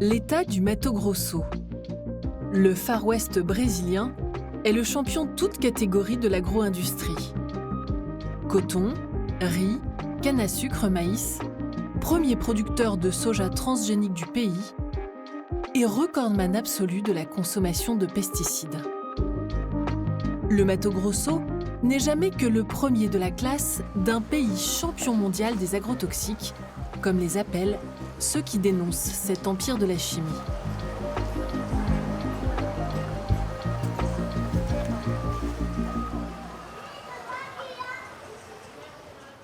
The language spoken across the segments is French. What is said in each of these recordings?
L'État du Mato Grosso. Le Far West brésilien est le champion toute catégorie de l'agro-industrie. Coton, riz, canne à sucre, maïs, premier producteur de soja transgénique du pays et recordman absolu de la consommation de pesticides. Le Mato Grosso n'est jamais que le premier de la classe d'un pays champion mondial des agrotoxiques, comme les appellent ceux qui dénoncent cet empire de la chimie.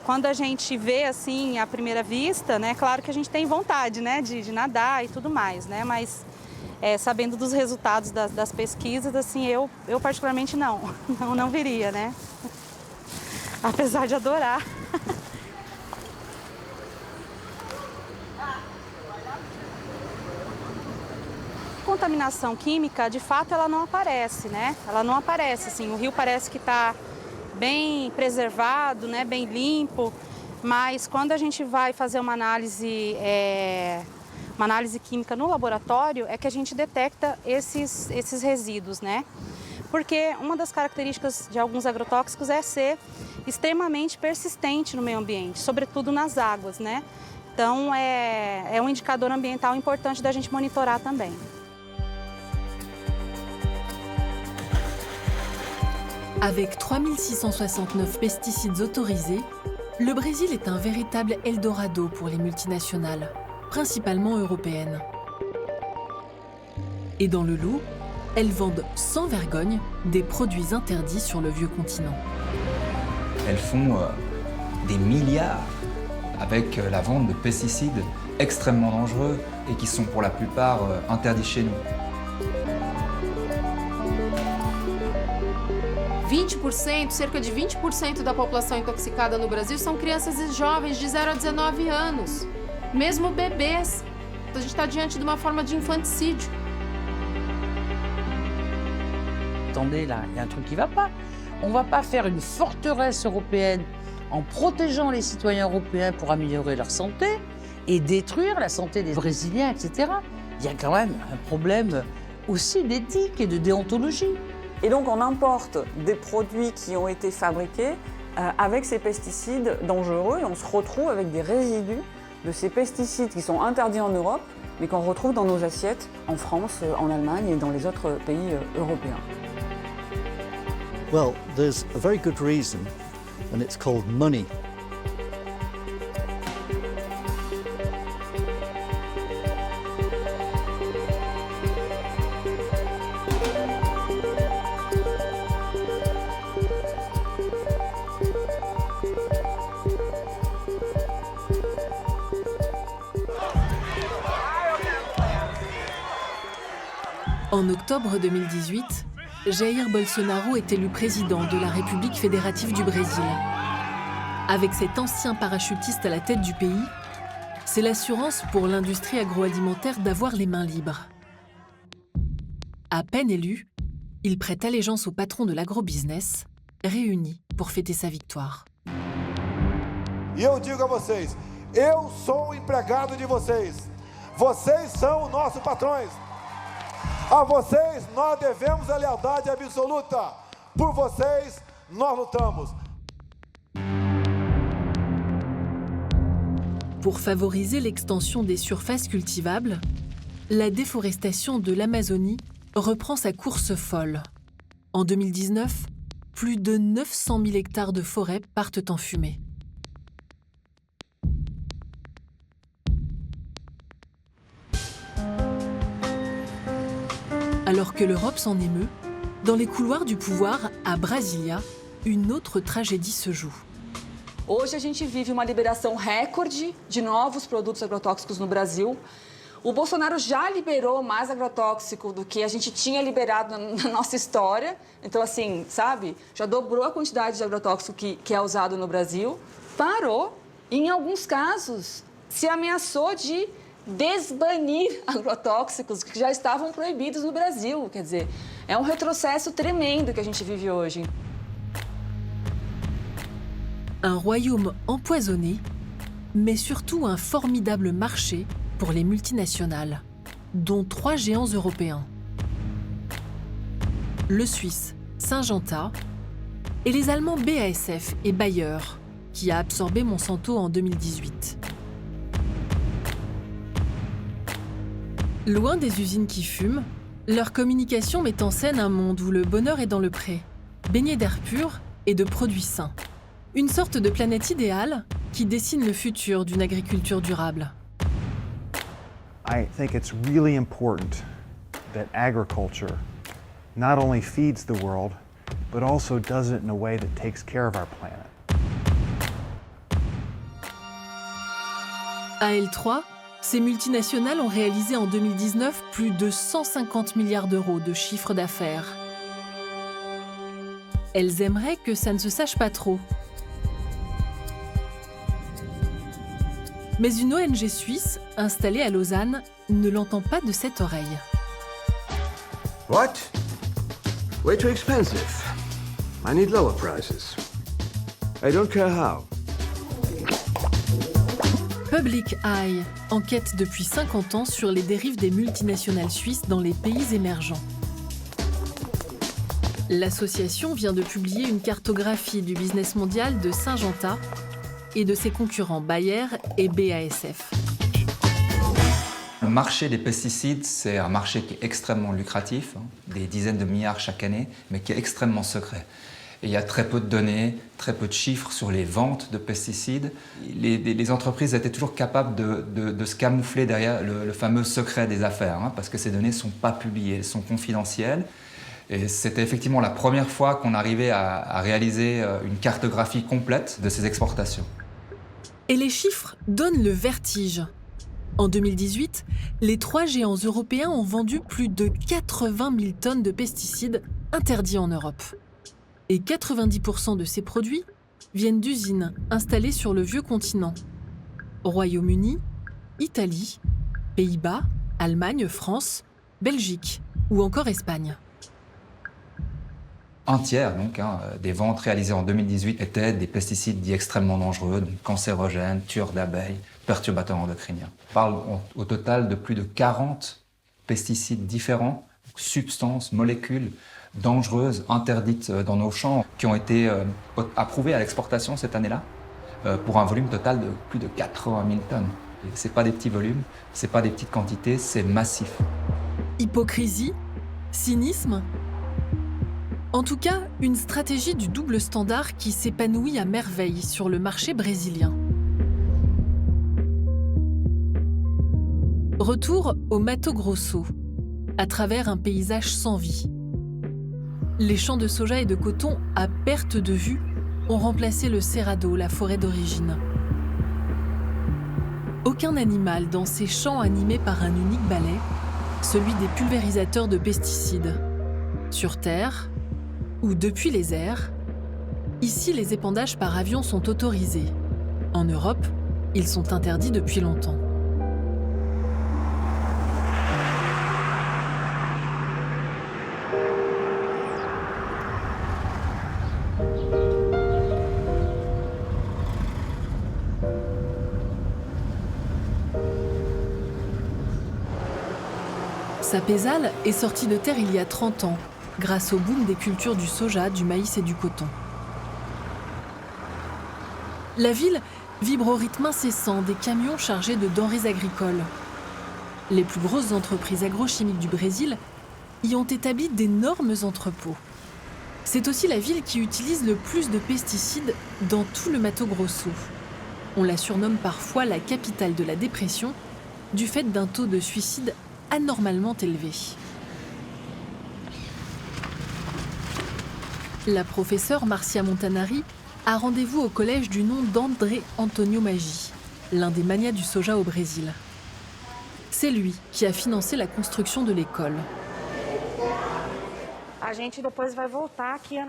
Quando a gente vê assim à primeira vista, né, claro que a gente tem vontade, né, de nadar e tudo mais, né, mas sabendo dos resultados das pesquisas, assim, eu particularmente não viria, né, apesar de adorar. Contaminação química, de fato, ela não aparece, né? Ela não aparece, assim, o rio parece que está bem preservado, né, bem limpo, mas quando a gente vai fazer uma análise química no laboratório, é que a gente detecta esses resíduos, né? Porque uma das características de alguns agrotóxicos é ser extremamente persistente no meio ambiente, sobretudo nas águas, né? Então, é um indicador ambiental importante da gente monitorar também. Avec 3669 pesticides autorisés, le Brésil est un véritable Eldorado pour les multinationales, principalement européennes. Et dans le lot, elles vendent sans vergogne des produits interdits sur le vieux continent. Elles font des milliards avec la vente de pesticides extrêmement dangereux et qui sont pour la plupart interdits chez nous. 20%, cerca de 20% da população intoxicada no Brasil são crianças e jovens de 0 a 19 anos. Mesmo bebês. A gente está diante de uma forma de infanticídio. Attendez, là, il y a un truc qui ne va pas. On ne va pas faire une forteresse européenne en protégeant les citoyens européens pour améliorer leur santé et détruire la santé des Brésiliens, etc. Il y a quand même un problème aussi d'éthique et de déontologie. Et donc on importe des produits qui ont été fabriqués avec ces pesticides dangereux et on se retrouve avec des résidus de ces pesticides qui sont interdits en Europe mais qu'on retrouve dans nos assiettes en France, en Allemagne et dans les autres pays européens. Well, there's a very good reason and it's called money. En octobre 2018, Jair Bolsonaro est élu président de la République fédérative du Brésil. Avec cet ancien parachutiste à la tête du pays, c'est l'assurance pour l'industrie agroalimentaire d'avoir les mains libres. À peine élu, il prête allégeance au patron de l'agrobusiness, réunis pour fêter sa victoire. E eu digo a vocês, eu sou o empregado de vocês. Vocês são os nossos patrões. A vocês nós devemos a lealdade absoluta. Por vocês nós lutamos. Pour favoriser l'extension des surfaces cultivables, la déforestation de l'Amazonie reprend sa course folle. En 2019, plus de 900 000 hectares de forêt partent en fumée. Alors que l'Europe s'en émeut, dans les couloirs du pouvoir, à Brasilia, une autre tragédie se joue. Hoje a gente vive uma liberação recorde de novos produtos agrotóxicos no Brasil. O Bolsonaro já liberou mais agrotóxico do que a gente tinha liberado na nossa história. Então, assim, sabe, já dobrou a quantidade de agrotóxico que é usado no Brasil. Parou, e em alguns casos, se ameaçou de desbanir agrotóxicos que já estavam proibidos no Brasil. Quer dizer, é um retrocesso tremendo que a gente vive hoje. Un royaume empoisonné, mais surtout un formidable marché pour les multinationales. dont 3 géants européens. Le Suisse Syngenta et les Allemands BASF et Bayer, qui a absorbé Monsanto en 2018. Loin des usines qui fument, leur communication met en scène un monde où le bonheur est dans le pré, baigné d'air pur et de produits sains. Une sorte de planète idéale qui dessine le futur d'une agriculture durable. I think it's really important that agriculture not only feeds the world, but also does it in a way that takes care of our planet. À L3, ces multinationales ont réalisé en 2019 plus de 150 milliards d'euros de chiffre d'affaires. Elles aimeraient que ça ne se sache pas trop. Mais une ONG suisse, installée à Lausanne, ne l'entend pas de cette oreille. What? Way too expensive. I need lower prices. I don't care how. Public Eye enquête depuis 50 ans sur les dérives des multinationales suisses dans les pays émergents. L'association vient de publier une cartographie du business mondial de Syngenta et de ses concurrents Bayer et BASF. Le marché des pesticides, c'est un marché qui est extrêmement lucratif, des dizaines de milliards chaque année, mais qui est extrêmement secret. Et il y a très peu de données, très peu de chiffres sur les ventes de pesticides. Les entreprises étaient toujours capables de se camoufler derrière le fameux secret des affaires, parce que ces données ne sont pas publiées, elles sont confidentielles. Et c'était effectivement la première fois qu'on arrivait à réaliser une cartographie complète de ces exportations. Et les chiffres donnent le vertige. En 2018, les 3 géants européens ont vendu plus de 80 000 tonnes de pesticides interdits en Europe. Et 90% de ces produits viennent d'usines installées sur le vieux continent. Royaume-Uni, Italie, Pays-Bas, Allemagne, France, Belgique ou encore Espagne. Un tiers des ventes réalisées en 2018 étaient des pesticides dits extrêmement dangereux, donc cancérogènes, tueurs d'abeilles, perturbateurs endocriniens. On parle au total de plus de 40 pesticides différents, substances, molécules dangereuses, interdites dans nos champs, qui ont été approuvées à l'exportation cette année-là, pour un volume total de plus de 80 000 tonnes. Ce n'est pas des petits volumes, ce n'est pas des petites quantités, c'est massif. Hypocrisie, cynisme. En tout cas, une stratégie du double standard qui s'épanouit à merveille sur le marché brésilien. Retour au Mato Grosso, à travers un paysage sans vie. Les champs de soja et de coton, à perte de vue, ont remplacé le cerrado, la forêt d'origine. Aucun animal dans ces champs animés par un unique balai, celui des pulvérisateurs de pesticides. Sur Terre, ou depuis les airs, ici les épandages par avion sont autorisés. En Europe, ils sont interdits depuis longtemps. Sapezal est sorti de terre il y a 30 ans, grâce au boom des cultures du soja, du maïs et du coton. La ville vibre au rythme incessant des camions chargés de denrées agricoles. Les plus grosses entreprises agrochimiques du Brésil y ont établi d'énormes entrepôts. C'est aussi la ville qui utilise le plus de pesticides dans tout le Mato Grosso. On la surnomme parfois la capitale de la dépression, du fait d'un taux de suicide anormalement élevé. La professeure Marcia Montanari a rendez-vous au collège du nom d'André Antonio Maggi, l'un des magnats du soja au Brésil. C'est lui qui a financé la construction de l'école.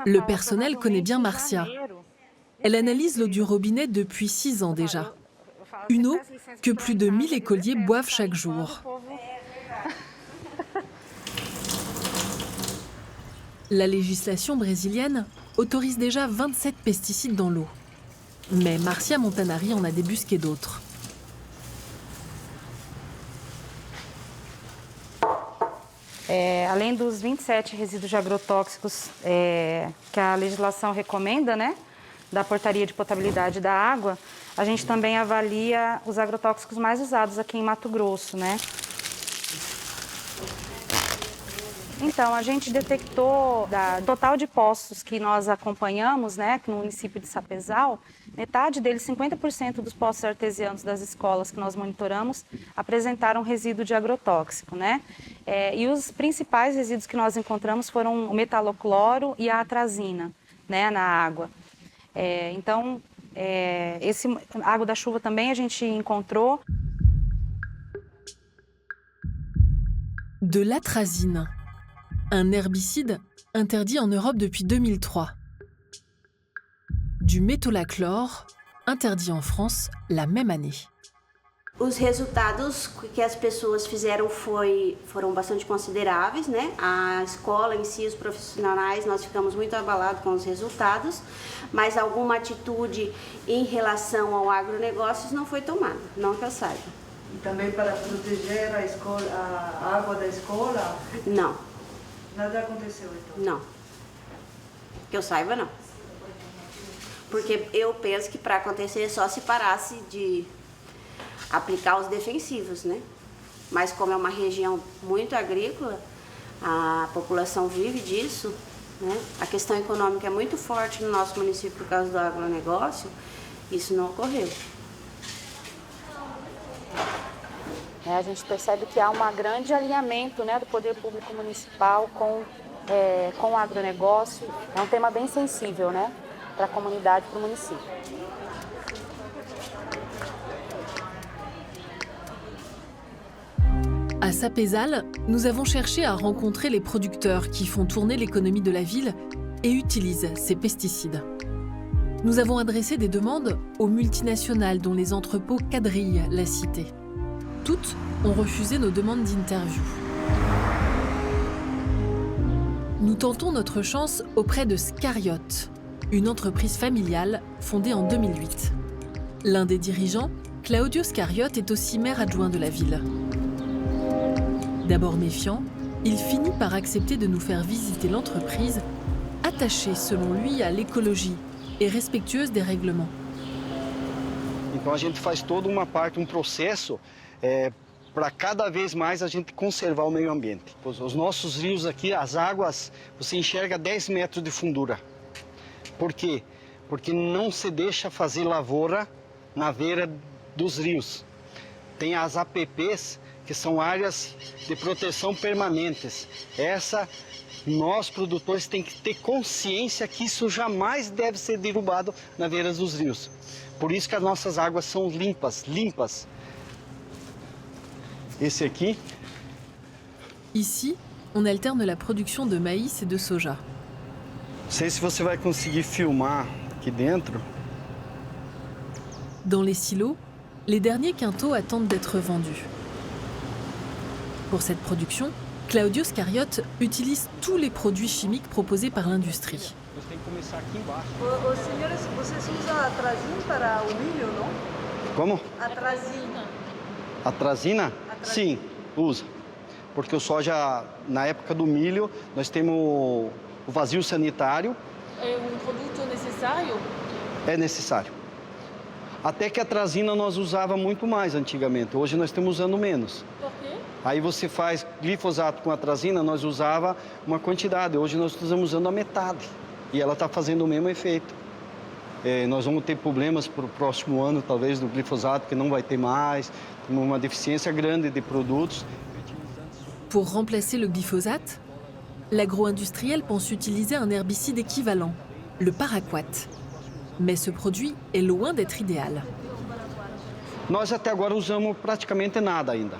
Le personnel connaît bien Marcia. Elle analyse l'eau du robinet depuis 6 ans déjà. Une eau que plus de 1000 écoliers boivent chaque jour. La législation brésilienne autorise déjà 27 pesticides dans l'eau. Mais Marcia Montanari en a débusqué d'autres. Além dos 27 resíduos de agrotóxicos que a legislação recomenda, né, da Portaria de Potabilidade da Água, a gente também avalia os agrotóxicos mais usados aqui em Mato Grosso, né? Então, a gente detectou, da total de poços que nós acompanhamos, né, no município de Sapezal, metade deles, 50% dos poços artesianos das escolas que nós monitoramos, apresentaram resíduo de agrotóxico, né? E os principais resíduos que nós encontramos foram o metalocloro e a atrazina, né, na água. Então, água da chuva também a gente encontrou. De l'atrazine, un herbicide interdit en Europe depuis 2003. Du métolachlore, interdit en France la même année. Os resultados que as pessoas fizeram foram bastante consideráveis, né? A escola em si, os profissionais, nós ficamos muito abalados com os resultados, mas alguma atitude em relação ao agronegócio não foi tomada, não que eu saiba. E também para proteger a escola, a água da escola? Não. Nada aconteceu, então? Não. Que eu saiba, não. Porque eu penso que para acontecer só se parasse de aplicar os defensivos, né? Mas como é uma região muito agrícola, a população vive disso, né? A questão econômica é muito forte no nosso município por causa do agronegócio, isso não ocorreu. A gente percebe que há um grande alinhamento, né, do poder público municipal com o agronegócio. É um tema bem sensível, né, para a comunidade, para o município. À Sapezal, nous avons cherché à rencontrer les producteurs qui font tourner l'économie de la ville et utilisent ces pesticides. Nous avons adressé des demandes aux multinationales dont les entrepôts quadrillent la cité. Toutes ont refusé nos demandes d'interview. Nous tentons notre chance auprès de Scariot, une entreprise familiale fondée en 2008. L'un des dirigeants, Claudio Scariot, est aussi maire adjoint de la ville. D'abord méfiant, il finit par accepter de nous faire visiter l'entreprise, attachée selon lui à l'écologie et respectueuse des règlements. Então a gente faz toda uma parte, processo para cada vez mais a gente conservar o meio ambiente. Os nossos rios aqui, as águas, você enxerga 10 metros de fundura. Por quê? Porque não se deixa fazer lavoura na beira dos rios. Tem as APPs, que são áreas de proteção permanentes. Nós, produtores, tem que ter consciência que isso jamais deve ser derrubado na beira dos rios. Por isso que as nossas águas são limpas. Esse aqui. Ici, on alterne la production de maïs et de soja. Não sei se você vai conseguir filmar aqui dentro. Dans les silos, les derniers quintaux attendent d'être vendus. Pour cette production, Claudio Scariot utilise tous les produits chimiques proposés par l'industrie. Nós temos que começar aqui embaixo. Os senhores, vocês usam atrazina para o milho, não? Como? Atrazina. Atrazina? Sim, usa. Porque o soja, na época do milho, nós temos o vazio sanitário. É produto necessário? É necessário. Até que a atrazina nós usava muito mais antigamente. Hoje nós estamos usando menos. Por quê? Aí você faz glifosato com atrazina, nós usava uma quantidade. Hoje nós estamos usando a metade. E ela está fazendo o mesmo efeito. Nós vamos ter problemas para o próximo ano, talvez, do glifosato, que não vai ter mais. Uma deficiência grande de produtos. Pour remplacer le glyphosate, l'agro-industriel pense utiliser un herbicide équivalent, le paraquat. Mais ce produit est loin d'être idéal. Nós até agora usamos praticamente nada ainda.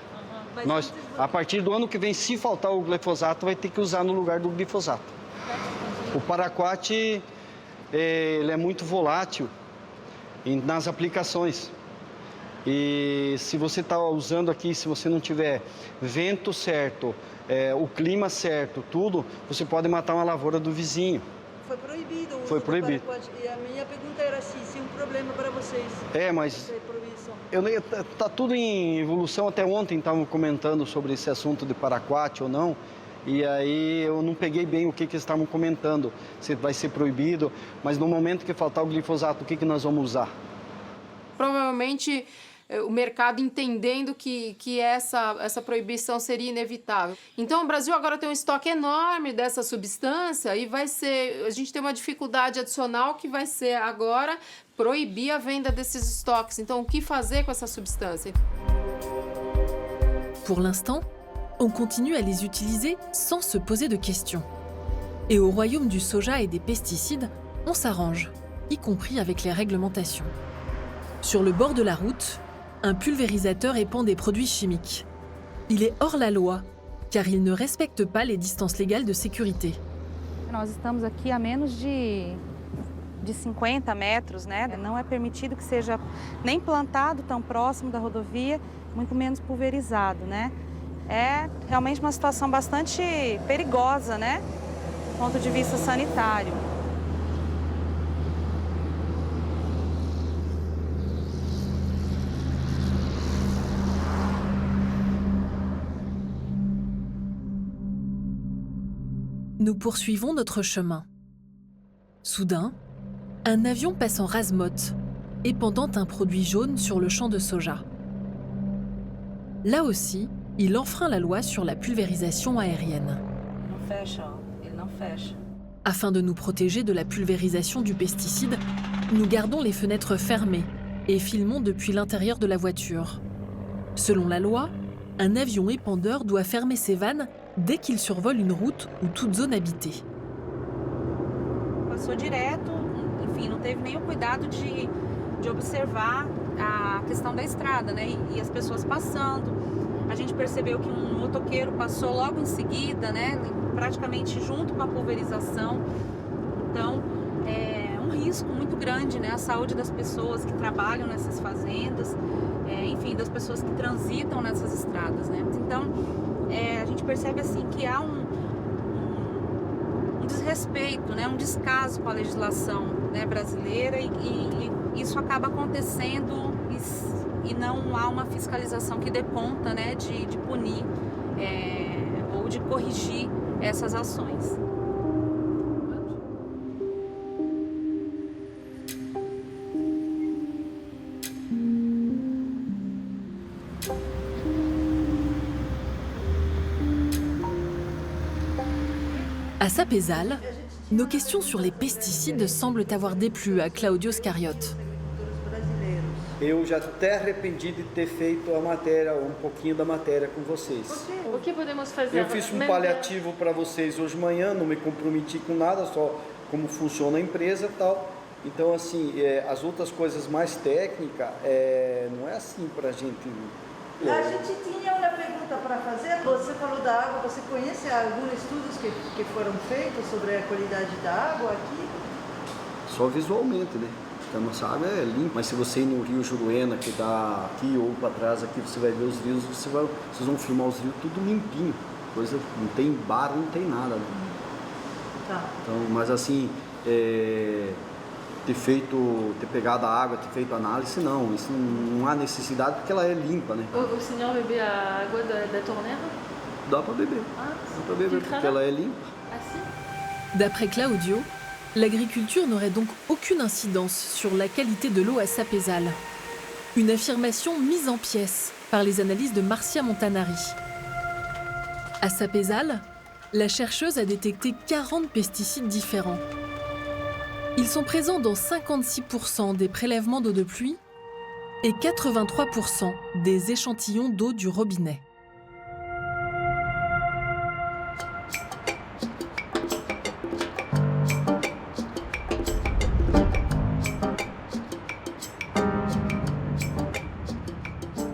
Nós, a partir do ano que vem, se faltar o glifosato, vai ter que usar no lugar do glifosato. O paraquat, ele é muito volátil nas aplicações. E se você está usando aqui, se você não tiver vento certo, o clima certo, tudo, você pode matar uma lavoura do vizinho. Foi proibido o uso Foi proibido. do paraquat. E a minha pergunta era se é um problema para vocês. Mas está tudo em evolução. Até ontem estavam comentando sobre esse assunto de paraquat ou não. E aí eu não peguei bem o que eles estavam comentando, se vai ser proibido, mas no momento que faltar o glifosato, o que nós vamos usar? Provavelmente o mercado entendendo que essa proibição seria inevitável. Então o Brasil agora tem um estoque enorme dessa substância e a gente tem uma dificuldade adicional que vai ser agora proibir a venda desses estoques. Então o que fazer com essa substância? Pour l'instant, on continue à les utiliser sans se poser de questions. Et au royaume du soja et des pesticides, on s'arrange, y compris avec les réglementations. Sur le bord de la route, un pulvérisateur épand des produits chimiques. Il est hors la loi, car il ne respecte pas les distances légales de sécurité. Nós estamos aqui a menos de 50 metros, né? Não é permitido que seja nem plantado tão próximo da rodovia, muito menos pulverizado, né? É realmente uma situação bastante perigosa, né? Do ponto de vista sanitário. Nous poursuivons notre chemin. Soudain, un avion passe en rase-motte, épandant un produit jaune sur le champ de soja. Là aussi, il enfreint la loi sur la pulvérisation aérienne. Não fecha, ó. Ele não fecha. Afin de nous protéger de la pulvérisation du pesticide, nous gardons les fenêtres fermées et filmons depuis l'intérieur de la voiture. Selon la loi, un avion épandeur doit fermer ses vannes dès qu'il survole une route ou toute zone habitée. Passou direto, enfim, não teve nenhum cuidado de observar a questão da estrada, né? E as pessoas passando. A gente percebeu que um motoqueiro passou logo em seguida, né? Praticamente junto com a pulverização. Então, é um risco muito grande, né? A saúde das pessoas que trabalham nessas fazendas, enfim, das pessoas que transitam nessas estradas, né? Então, a gente percebe assim que há um desrespeito, né? Um descaso com a legislação, né, brasileira e isso acaba acontecendo e não há uma fiscalização que dê conta, né, de punir ou de corrigir essas ações. À Sapezal, nos questions sur les pesticides semblent avoir déplu à Claudio Scariote. Eu já até arrependi de ter feito a matéria, um pouquinho da matéria com vocês. O que podemos fazer? Eu fiz um paliativo para vocês hoje de manhã, não me comprometi com nada, só como funciona a empresa e tal. Então, assim, as outras coisas mais técnicas, não é assim para a gente... A gente tinha uma pergunta para fazer. Você falou da água, você conhece alguns estudos que foram feitos sobre a qualidade da água aqui? Só visualmente, né? Porque a nossa água é limpa, mas se você ir no Rio Juruena, que dá aqui ou para trás, aqui você vai ver os rios, vocês vão filmar os rios tudo limpinho. Coisa, não tem bar, não tem nada. Né? Tá. Então, mas assim, ter pegado a água, ter feito análise, não. Isso não há necessidade porque ela é limpa, né? O senhor bebe a água da torneira? Dá para beber. Dá para beber porque ela é limpa. D'après Claudio, l'agriculture n'aurait donc aucune incidence sur la qualité de l'eau à Sapezal. Une affirmation mise en pièces par les analyses de Marcia Montanari. À Sapezal, la chercheuse a détecté 40 pesticides différents. Ils sont présents dans 56% des prélèvements d'eau de pluie et 83% des échantillons d'eau du robinet.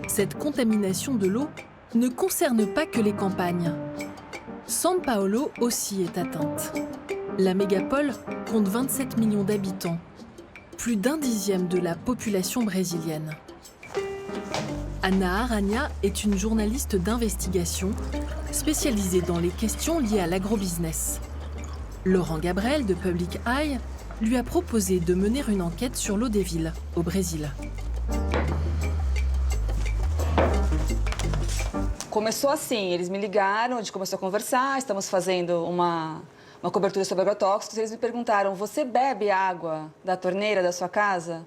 Cette contamination de l'eau ne concerne pas que les campagnes. São Paulo aussi est atteinte. La mégapole compte 27 millions d'habitants, plus d'un dixième de la population brésilienne. Ana Aranha est une journaliste d'investigation spécialisée dans les questions liées à l'agrobusiness. Laurent Gabriel de Public Eye lui a proposé de mener une enquête sur l'eau des villes au Brésil. Começou assim, eles me ligaram, a gente começou a conversar, estamos fazendo uma cobertura sobre agrotóxicos, eles me perguntaram, você bebe água da torneira da sua casa?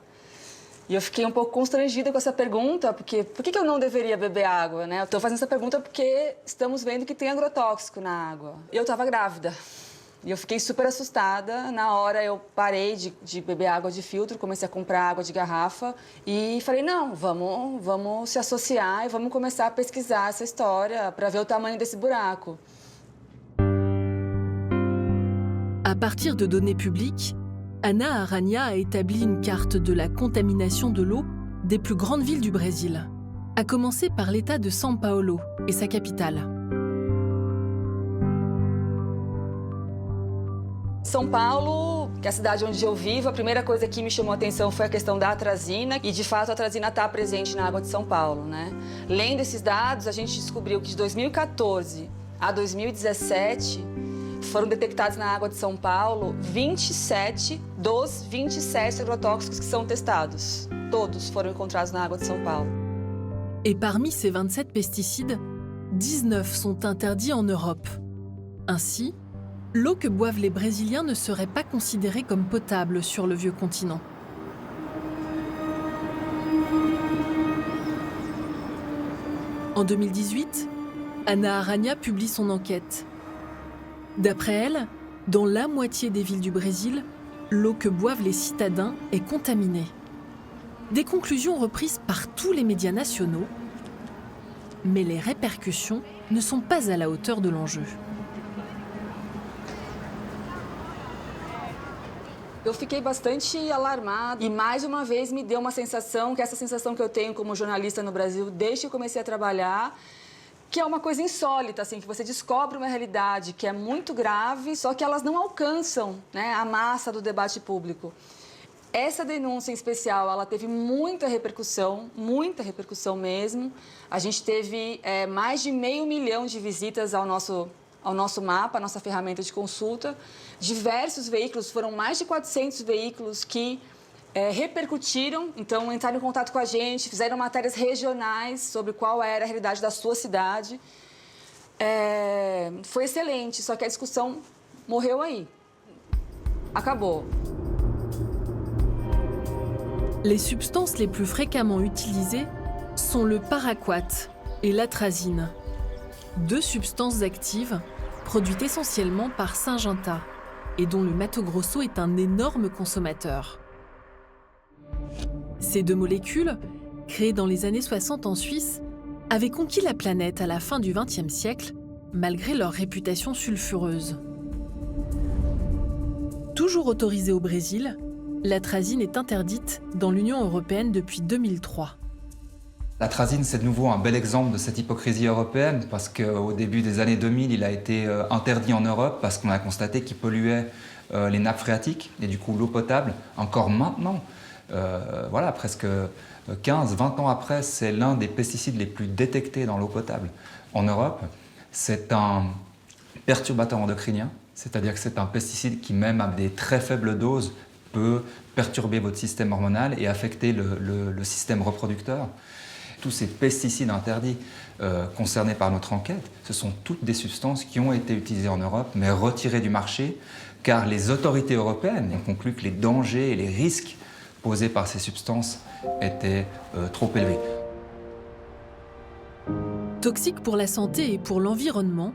E eu fiquei um pouco constrangida com essa pergunta, porque por que eu não deveria beber água, né? Eu estou fazendo essa pergunta porque estamos vendo que tem agrotóxico na água. Eu estava grávida e eu fiquei super assustada. Na hora eu parei de beber água de filtro, comecei a comprar água de garrafa e falei, não, vamos se associar e vamos começar a pesquisar essa história para ver o tamanho desse buraco. À partir de données publiques, Ana Aranha a établi une carte de la contamination de l'eau des plus grandes villes du Brésil, à commencer par l'état de São Paulo et sa capitale. São Paulo, que é a cidade onde eu vivo, a primeira coisa que me chamou a atenção foi a questão da atrazina, e de fato a atrazina está presente na água de São Paulo, né? Lendo esses dados, a gente descobriu que de 2014 a 2017 foram detectados na água de São Paulo 27 dos 27 agrotóxicos que são testados. Todos foram encontrados na água de São Paulo. Et parmi ces 27 pesticides, 19 sont interdits en Europe. Ainsi, l'eau que boivent les Brésiliens ne serait pas considérée comme potable sur le vieux continent. En 2018, Ana Aranha publie son enquête. D'après elle, dans la moitié des villes du Brésil, l'eau que boivent les citadins est contaminée. Des conclusions reprises par tous les médias nationaux, mais les répercussions ne sont pas à la hauteur de l'enjeu. Eu fiquei bastante alarmada e mais uma vez me deu uma sensação, que é essa sensação que eu tenho como jornalista no Brasil desde que eu comecei a trabalhar, que é uma coisa insólita, assim, que você descobre uma realidade que é muito grave, só que elas não alcançam, né, a massa do debate público. Essa denúncia em especial, ela teve muita repercussão mesmo. A gente teve mais de 500 mil de visitas ao nosso mapa, à nossa ferramenta de consulta. Diversos veículos, foram mais de 400 veículos que repercutiram, então entraram em contato com a gente, fizeram matérias regionais sobre qual era a realidade da sua cidade. Foi excelente, só que a discussão morreu aí. Acabou. Les substances les plus fréquemment utilisées sont le paraquat et l'atrazine, deux substances actives produites essentiellement par Syngenta et dont le Mato Grosso est un énorme consommateur. Ces deux molécules, créées dans les années 60 en Suisse, avaient conquis la planète à la fin du XXe siècle, malgré leur réputation sulfureuse. Toujours autorisée au Brésil, l'atrazine est interdite dans l'Union européenne depuis 2003. L'atrazine, c'est de nouveau un bel exemple de cette hypocrisie européenne, parce qu'au début des années 2000, il a été interdit en Europe parce qu'on a constaté qu'il polluait les nappes phréatiques et du coup l'eau potable. Encore maintenant, voilà, presque 15-20 ans après, c'est l'un des pesticides les plus détectés dans l'eau potable en Europe. C'est un perturbateur endocrinien, c'est-à-dire que c'est un pesticide qui, même à des très faibles doses, peut perturber votre système hormonal et affecter le système reproducteur. Tous ces pesticides interdits concernés par notre enquête, ce sont toutes des substances qui ont été utilisées en Europe, mais retirées du marché, car les autorités européennes ont conclu que les dangers et les risques posés par ces substances étaient trop élevés. Toxique pour la santé et pour l'environnement,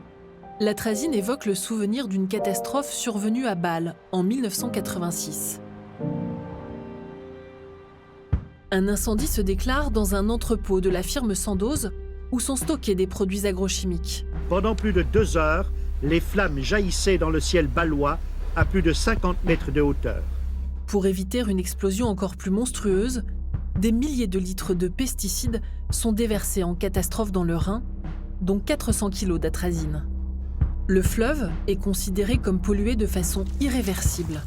l'atrazine évoque le souvenir d'une catastrophe survenue à Bâle en 1986. Un incendie se déclare dans un entrepôt de la firme Sandoz où sont stockés des produits agrochimiques. Pendant plus de 2 heures, les flammes jaillissaient dans le ciel bâlois à plus de 50 mètres de hauteur. Pour éviter une explosion encore plus monstrueuse, des milliers de litres de pesticides sont déversés en catastrophe dans le Rhin, dont 400 kg d'atrazine. Le fleuve est considéré comme pollué de façon irréversible.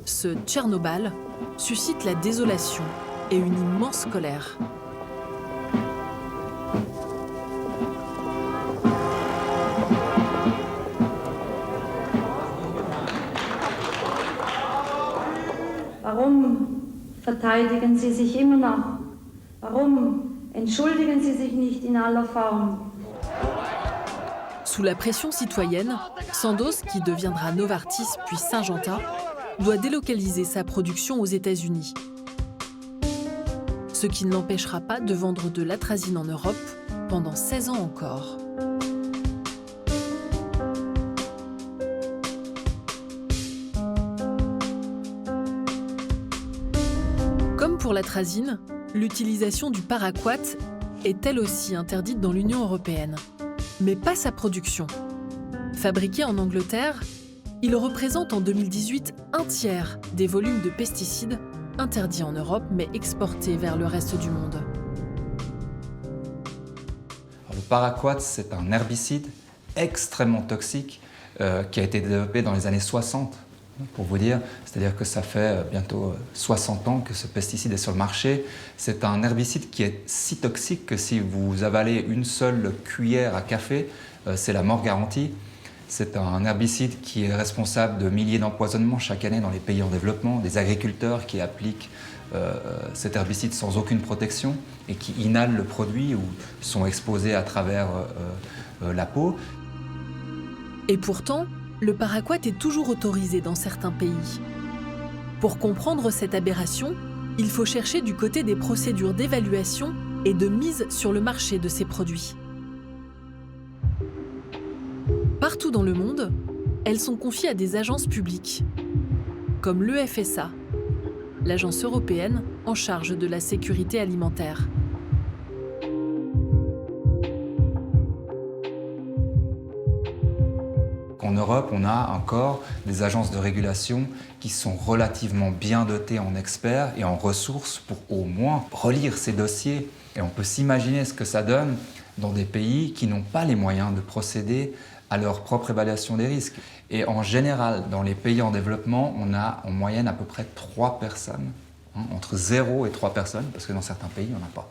Ce Tchernobyl suscite la désolation et une immense colère. Warum verteidigen Sie sich immer noch? Warum Entschuldigen Sie sich nicht in aller Form. Sous la pression citoyenne, Sandoz, qui deviendra Novartis puis Syngenta, doit délocaliser sa production aux États-Unis. Ce qui ne l'empêchera pas de vendre de l'atrazine en Europe pendant 16 ans encore. Comme pour l'atrazine, l'utilisation du paraquat est elle aussi interdite dans l'Union européenne, mais pas sa production. Fabriqué en Angleterre, il représente en 2018 un tiers des volumes de pesticides interdits en Europe mais exportés vers le reste du monde. Alors, le paraquat, c'est un herbicide extrêmement toxique qui a été développé dans les années 60. Pour vous dire, c'est-à-dire que ça fait bientôt 60 ans que ce pesticide est sur le marché. C'est un herbicide qui est si toxique que si vous avalez une seule cuillère à café, c'est la mort garantie. C'est un herbicide qui est responsable de milliers d'empoisonnements chaque année dans les pays en développement, des agriculteurs qui appliquent cet herbicide sans aucune protection et qui inhalent le produit ou sont exposés à travers la peau. Et pourtant, le paraquat est toujours autorisé dans certains pays. Pour comprendre cette aberration, il faut chercher du côté des procédures d'évaluation et de mise sur le marché de ces produits. Partout dans le monde, elles sont confiées à des agences publiques, comme l'EFSA, l'agence européenne en charge de la sécurité alimentaire. En Europe, on a encore des agences de régulation qui sont relativement bien dotées en experts et en ressources pour au moins relire ces dossiers. Et on peut s'imaginer ce que ça donne dans des pays qui n'ont pas les moyens de procéder à leur propre évaluation des risques. Et en général, dans les pays en développement, on a en moyenne à peu près 3 personnes, entre 0 et 3 personnes, parce que dans certains pays, il n'y en a pas.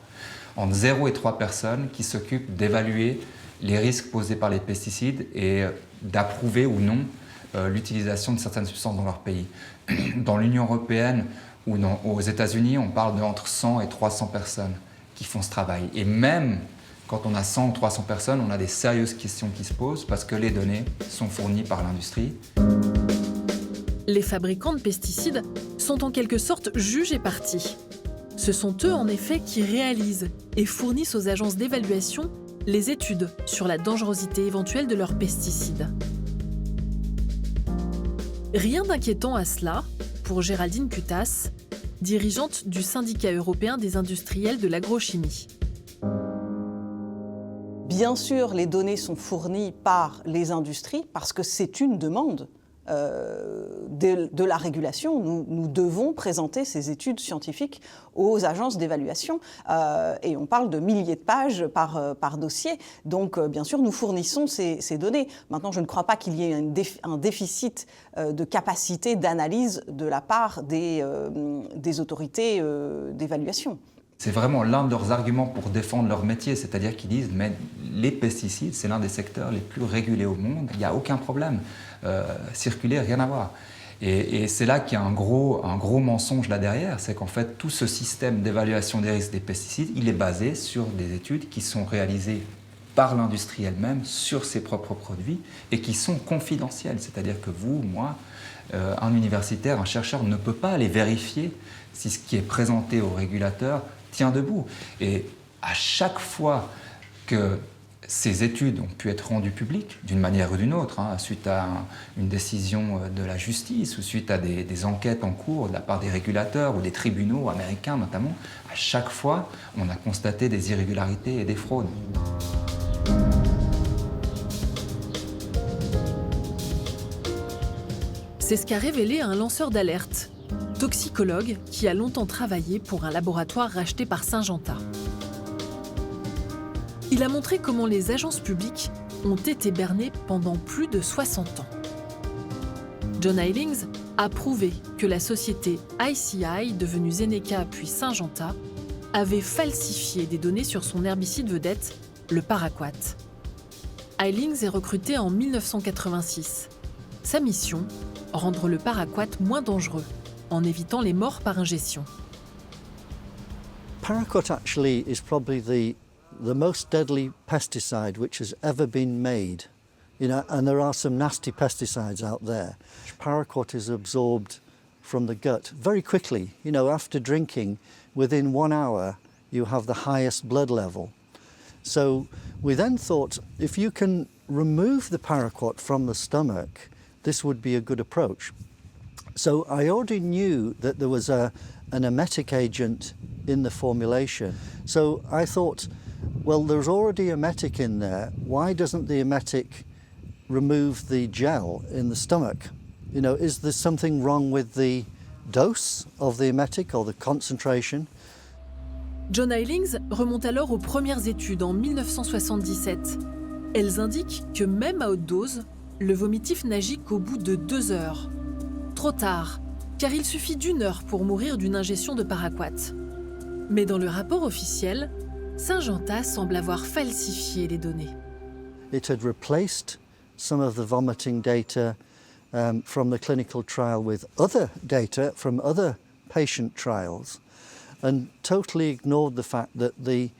Entre 0 et 3 personnes qui s'occupent d'évaluer les risques posés par les pesticides et d'approuver ou non l'utilisation de certaines substances dans leur pays. Dans l'Union européenne ou aux États-Unis, on parle d'entre 100 et 300 personnes qui font ce travail. Et même quand on a 100 ou 300 personnes, on a des sérieuses questions qui se posent parce que les données sont fournies par l'industrie. Les fabricants de pesticides sont en quelque sorte juges et parties. Ce sont eux en effet qui réalisent et fournissent aux agences d'évaluation les études sur la dangerosité éventuelle de leurs pesticides. Rien d'inquiétant à cela pour Géraldine Cutasse, dirigeante du syndicat européen des industriels de l'agrochimie. Bien sûr, les données sont fournies par les industries parce que c'est une demande de la régulation. Nous devons présenter ces études scientifiques aux agences d'évaluation et on parle de milliers de pages par dossier. Donc, bien sûr, nous fournissons ces données. Maintenant, je ne crois pas qu'il y ait un déficit de capacité d'analyse de la part des autorités d'évaluation. C'est vraiment l'un de leurs arguments pour défendre leur métier, c'est-à-dire qu'ils disent mais les pesticides, c'est l'un des secteurs les plus régulés au monde, il n'y a aucun problème. Circuler, rien à voir. Et c'est là qu'il y a un gros mensonge là derrière, c'est qu'en fait tout ce système d'évaluation des risques des pesticides, il est basé sur des études qui sont réalisées par l'industrie elle-même sur ses propres produits et qui sont confidentielles. C'est-à-dire que vous, moi, un universitaire, un chercheur ne peut pas aller vérifier si ce qui est présenté au régulateur tient debout. Et à chaque fois que ces études ont pu être rendues publiques d'une manière ou d'une autre, suite à une décision de la justice ou suite à des enquêtes en cours de la part des régulateurs ou des tribunaux américains notamment, à chaque fois, on a constaté des irrégularités et des fraudes. C'est ce qu'a révélé un lanceur d'alerte, toxicologue qui a longtemps travaillé pour un laboratoire racheté par Syngenta. Il a montré comment les agences publiques ont été bernées pendant plus de 60 ans. John Eilings a prouvé que la société ICI, devenue Zeneca puis Syngenta, avait falsifié des données sur son herbicide vedette, le paraquat. Eilings est recruté en 1986. Sa mission, rendre le paraquat moins dangereux, en évitant les morts par ingestion. Paraquat actually is probably the most deadly pesticide which has ever been made. You know, and there are some nasty pesticides out there. Paraquat is absorbed from the gut very quickly. You know, after drinking, within 1 hour, you have the highest blood level. So we then thought, if you can remove the paraquat from the stomach, this would be a good approach. So I already knew that there was an emetic agent in the formulation. So I thought, well, there's already emetic in there. Why doesn't the emetic remove the gel in the stomach? You know, is there something wrong with the dose of the emetic or the concentration? John Eilings remonte alors aux premières études en 1977. Elles indiquent que même à haute dose, le vomitif n'agit qu'au bout de 2 heures. Trop tard, car il suffit d'1 heure pour mourir d'une ingestion de paraquat. Mais dans le rapport officiel, Syngenta semble avoir falsifié les données. It had replaced some of the vomiting data from the clinical trial with other data from other patient trials, and totally ignored the fact that the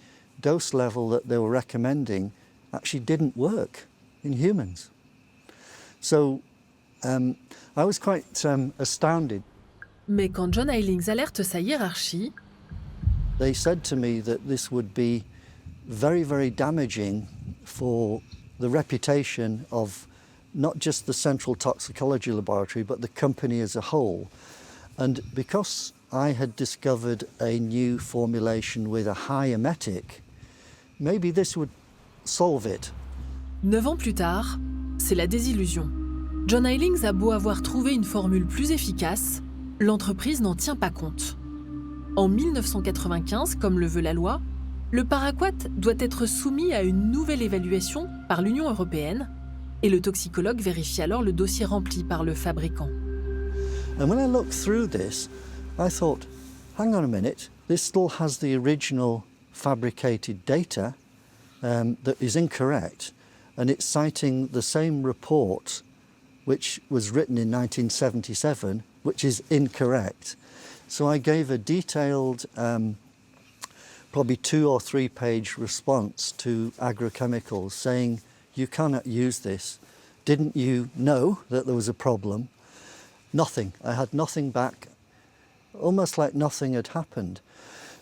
dose level that they were recommending actually didn't work in humans. So I was quite astounded. Mais quand John Eilings alerte sa hiérarchie, they said to me that this would be very, very damaging for the reputation of not just the Central Toxicology Laboratory, but the company as a whole. And because I had discovered a new formulation with a high emetic, maybe this would solve it. 9 ans plus tard, c'est la désillusion. John Eilings a beau avoir trouvé une formule plus efficace, l'entreprise n'en tient pas compte. En 1995, comme le veut la loi, le paraquat doit être soumis à une nouvelle évaluation par l'Union européenne et le toxicologue vérifie alors le dossier rempli par le fabricant. And when I looked through this, I thought, hang on a minute, this still has the original fabricated data that is incorrect, and it's citing the same report which was written in 1977, which is incorrect. So I gave a detailed, probably 2 or 3 page response to agrochemicals saying, you cannot use this. Didn't you know that there was a problem? Nothing. I had nothing back, almost like nothing had happened.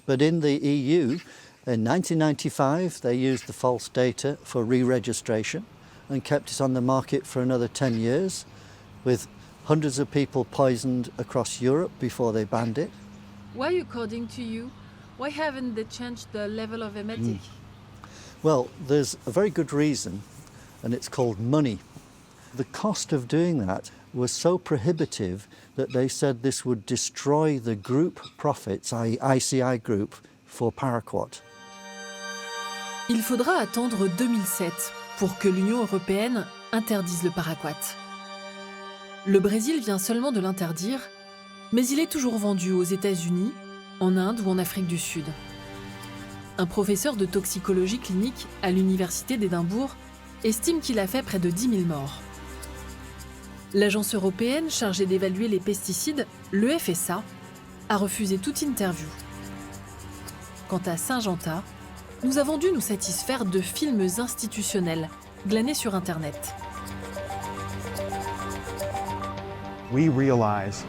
But in the EU, in 1995, they used the false data for re-registration and kept it on the market for another 10 years, with hundreds of people poisoned across Europe before they banned it. Why, according to you, why haven't they changed the level of emetic? Well, there's a very good reason, and it's called money. The cost of doing that was so prohibitive that they said this would destroy the group profits, i.e. ICI Group, for paraquat. Il faudra attendre 2007 pour que l'Union européenne interdise le paraquat. Le Brésil vient seulement de l'interdire, mais il est toujours vendu aux États-Unis, en Inde ou en Afrique du Sud. Un professeur de toxicologie clinique à l'Université d'Édimbourg estime qu'il a fait près de 10 000 morts. L'agence européenne chargée d'évaluer les pesticides, le FSA, a refusé toute interview. Quant à Syngenta, nous avons dû nous satisfaire de films institutionnels glanés sur Internet. We realize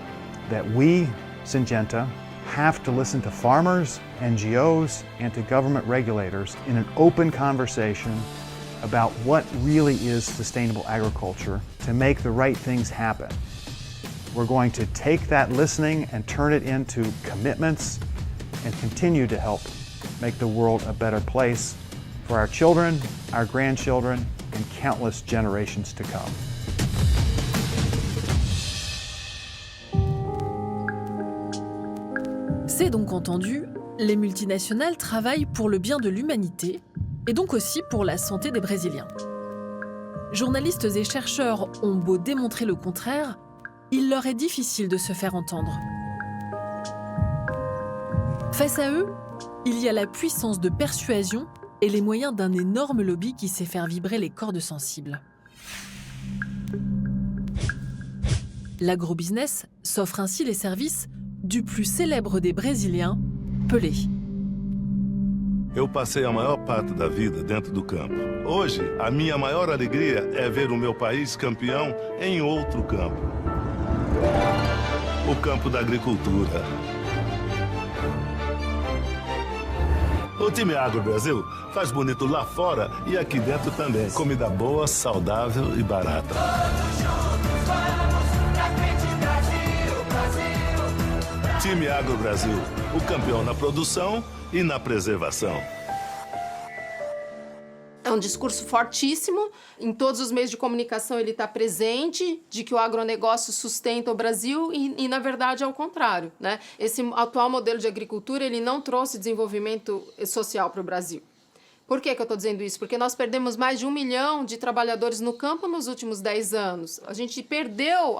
that we, Syngenta, have to listen to farmers, NGOs, and to government regulators in an open conversation about what really is sustainable agriculture to make the right things happen. We're going to take that listening and turn it into commitments and continue to help make the world a better place for our children, our grandchildren, and countless generations to come. C'est donc entendu, les multinationales travaillent pour le bien de l'humanité et donc aussi pour la santé des Brésiliens. Journalistes et chercheurs ont beau démontrer le contraire, il leur est difficile de se faire entendre. Face à eux, il y a la puissance de persuasion et les moyens d'un énorme lobby qui sait faire vibrer les cordes sensibles. L'agrobusiness s'offre ainsi les services du plus célèbre des Brésiliens, Pelé. Eu passei a maior parte da vida dentro do campo. Hoje, a minha maior alegria é ver o meu país campeão em outro campo. O campo da agricultura. O time Agro Brasil faz bonito lá fora e aqui dentro também. Comida boa, saudável e barata. Time Agro Brasil, o campeão na produção e na preservação. É um discurso fortíssimo, em todos os meios de comunicação ele está presente, de que o agronegócio sustenta o Brasil e na verdade é o contrário, né? Esse atual modelo de agricultura ele não trouxe desenvolvimento social para o Brasil. Por que eu estou dizendo isso? Porque nós perdemos mais de 1 milhão de trabalhadores no campo nos últimos 10 anos. A gente perdeu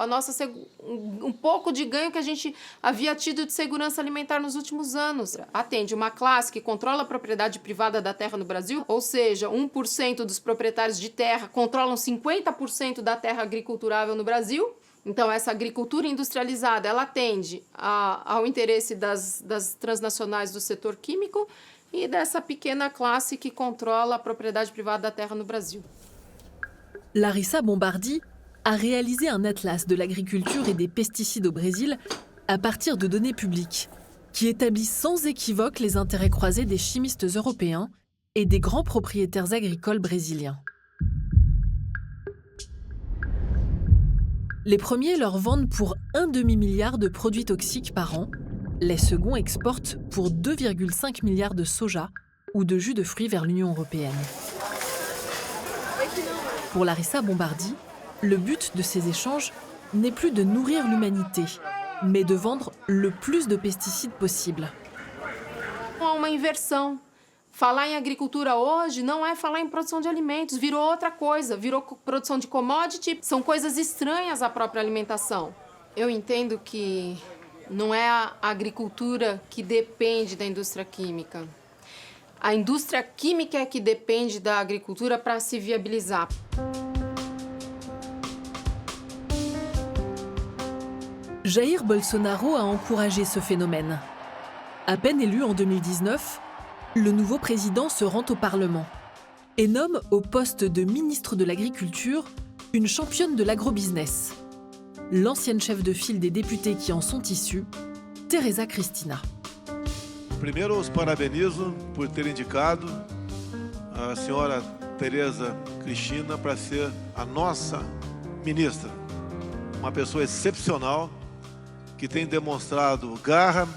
um pouco de ganho que a gente havia tido de segurança alimentar nos últimos anos. Atende uma classe que controla a propriedade privada da terra no Brasil, ou seja, 1% dos proprietários de terra controlam 50% da terra agriculturável no Brasil. Então, essa agricultura industrializada, ela atende ao interesse das transnacionais do setor químico e dessa pequena classe que controla a propriedade privada da terra no Brasil. Larissa Bombardi a réalisé un atlas de l'agriculture et des pesticides au Brésil à partir de données publiques, qui établissent sans équivoque les intérêts croisés des chimistes européens et des grands propriétaires agricoles brésiliens. Les premiers leur vendent pour 1,5 milliard de produits toxiques par an. Les seconds exportent pour 2,5 milliards de soja ou de jus de fruits vers l'Union européenne. Pour Larissa Bombardi, le but de ces échanges n'est plus de nourrir l'humanité, mais de vendre le plus de pesticides possible. Há uma inversão. Falar em agricultura hoje não é falar em produção de alimentos, virou outra coisa, virou produção de commodity, são coisas estranhas à própria alimentação. Eu entendo que não é a agricultura que depende da indústria química. A indústria química é que depende da agricultura para se viabilizar. Jair Bolsonaro a encouragé ce phénomène. À peine élu en 2019, le nouveau président se rend au Parlement et nomme au poste de ministre de l'Agriculture une championne de l'agrobusiness, l'ancienne chef de file des députés qui en sont issus, Tereza Cristina. Primeiro, os parabenizo por ter indicado a senhora Tereza Cristina para ser a nossa ministra. Uma pessoa excepcional que tem demonstrado garra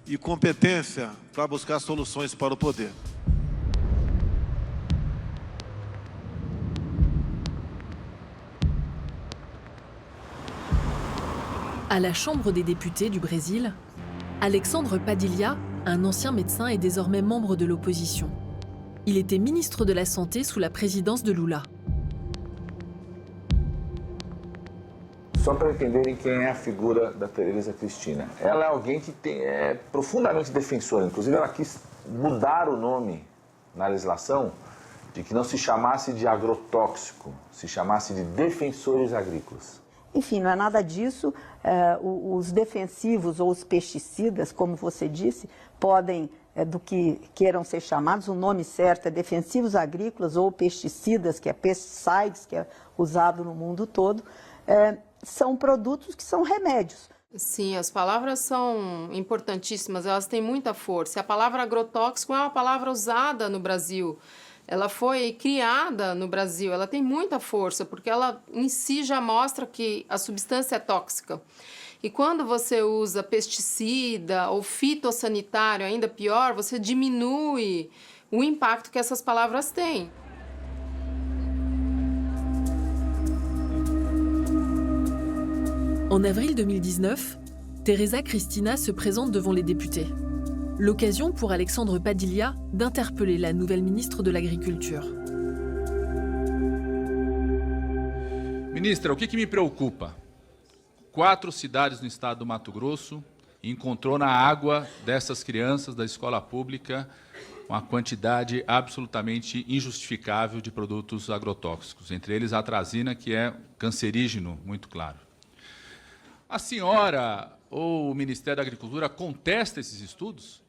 e competência para buscar soluções para o poder. À la Chambre des députés du Brésil, Alexandre Padilha, un ancien médecin, est désormais membre de l'opposition. Il était ministre de la Santé sous la présidence de Lula. Só para entenderem quem é a figura da Tereza Cristina. Ela é alguém que é profundamente defensora. Inclusive, ela quis mudar o nome na legislação de que não se chamasse de agrotóxico, se chamasse de defensores agrícolas. Enfim, não é nada disso. Os defensivos ou os pesticidas, como você disse, podem, do que queiram ser chamados, o nome certo é defensivos agrícolas ou pesticidas, que é pesticides, que é usado no mundo todo, são produtos que são remédios. Sim, as palavras são importantíssimas, elas têm muita força. A palavra agrotóxico é uma palavra usada no Brasil. Ela foi criada no Brasil, ela tem muita força, porque ela em si já mostra que a substância é tóxica. E quando você usa pesticida ou fitossanitário, ainda pior, você diminui o impacto que essas palavras têm. En avril 2019, Tereza Cristina se présente devant les députés. L'occasion pour Alexandre Padilha d'interpeller la nouvelle ministre de l'Agriculture. Ministra, o que me preocupa? 4 cidades no estado do Mato Grosso encontrou na água dessas crianças da escola pública uma quantidade absolutamente injustificável de produtos agrotóxicos, entre eles a atrazina, que é cancerígeno, muito claro. A senhora ou o Ministério da Agricultura contesta esses estudos?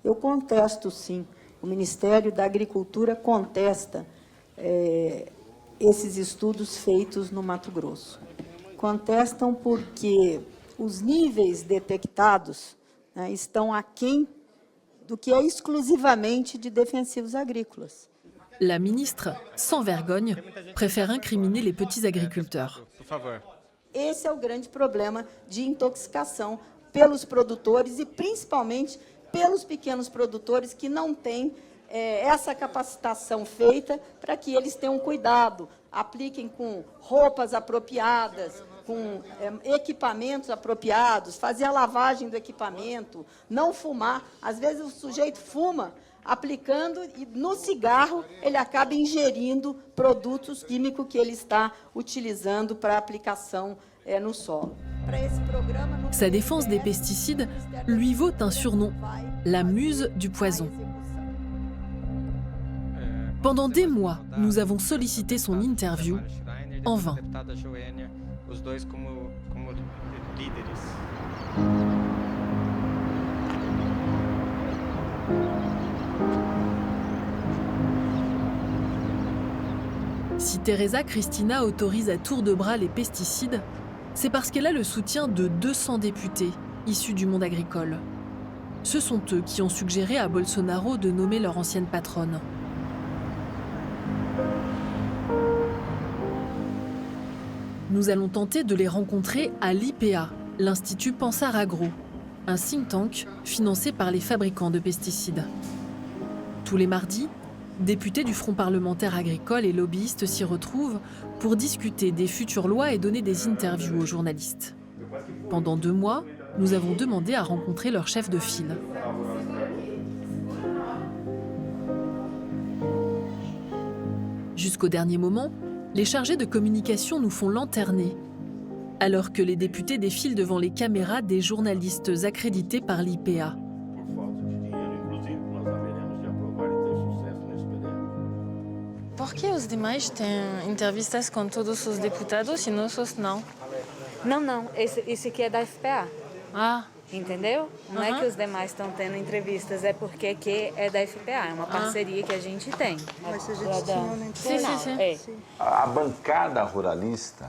Eu contesto, sim. o Ministério da Agricultura contesta esses estudos feitos no Mato Grosso. Contestam porque os níveis detectados, né, estão aquém do que é exclusivamente de defensivos agrícolas. La ministre, sans vergogne, préfère incriminer les petits agriculteurs. Esse é o grande problema de intoxicação pelos produtores e principalmente pelos pequenos produtores que não têm essa capacitação feita para que eles tenham cuidado, apliquem com roupas apropriadas, com equipamentos apropriados, fazer a lavagem do equipamento, não fumar. Às vezes o sujeito fuma aplicando e no cigarro ele acaba ingerindo produtos químicos que ele está utilizando para aplicação no solo. Sa défense des pesticides lui vaut un surnom, la muse du poison. Pendant des mois, nous avons sollicité son interview, en vain. Si Teresa Cristina autorise à tour de bras les pesticides, c'est parce qu'elle a le soutien de 200 députés issus du monde agricole. Ce sont eux qui ont suggéré à Bolsonaro de nommer leur ancienne patronne. Nous allons tenter de les rencontrer à l'IPA, l'Institut Pansar Agro, un think tank financé par les fabricants de pesticides. Tous les mardis, députés du Front parlementaire agricole et lobbyistes s'y retrouvent pour discuter des futures lois et donner des interviews aux journalistes. Pendant 2 mois, nous avons demandé à rencontrer leur chef de file. Jusqu'au dernier moment, les chargés de communication nous font lanterner, alors que les députés défilent devant les caméras des journalistes accrédités par l'IPA. Por que os demais têm entrevistas com todos os deputados e nossos não? Não, esse aqui é da FPA. Ah. Entendeu? Não é que os demais estão tendo entrevistas, é porque aqui é da FPA, é uma parceria que a gente tem. Mas a gente tinha na internet. Sim. A bancada ruralista,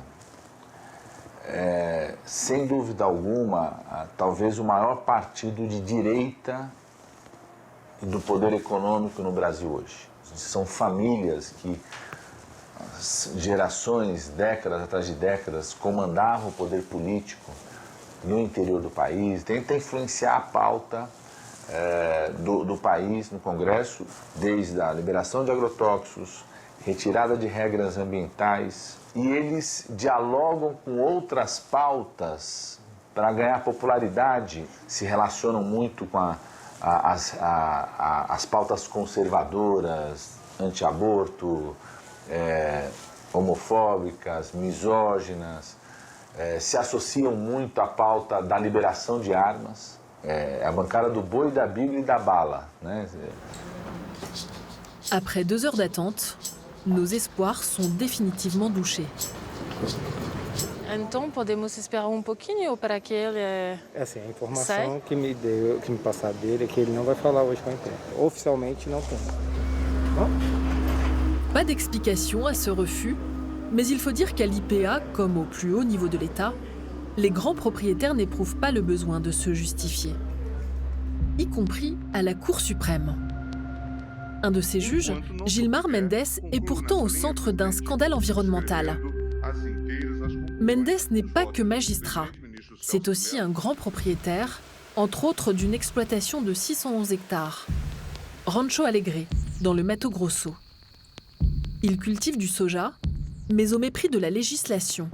sem dúvida alguma, talvez o maior partido de direita do poder econômico no Brasil hoje. São famílias que, gerações, décadas atrás de décadas, comandavam o poder político no interior do país, tenta influenciar a pauta do país no Congresso, desde a liberação de agrotóxicos, retirada de regras ambientais, e eles dialogam com outras pautas para ganhar popularidade, se relacionam muito com as pautas conservadoras, anti-aborto, homofóbicas, misóginas, se associam muito à pauta da liberação de armas, a bancada do boi, da Bíblia e da bala, né? Après 2 heures d'attente, nos espoirs sont définitivement douchés. Então podemos esperar pouquinho para que ele assim, a informação que me passaram dele é que ele não vai falar hoje com a imprensa. Oficialmente não tem. Pas d'explication à ce refus, mais il faut dire qu'à l'IPA, comme au plus haut niveau de l'État, les grands propriétaires n'éprouvent pas le besoin de se justifier, y compris à la Cour suprême. Un de ses juges, Gilmar Mendes, est pourtant au centre d'un scandale environnemental. Mendes n'est pas que magistrat, c'est aussi un grand propriétaire, entre autres d'une exploitation de 611 hectares. Rancho Alegre, dans le Mato Grosso. Il cultive du soja, mais au mépris de la législation.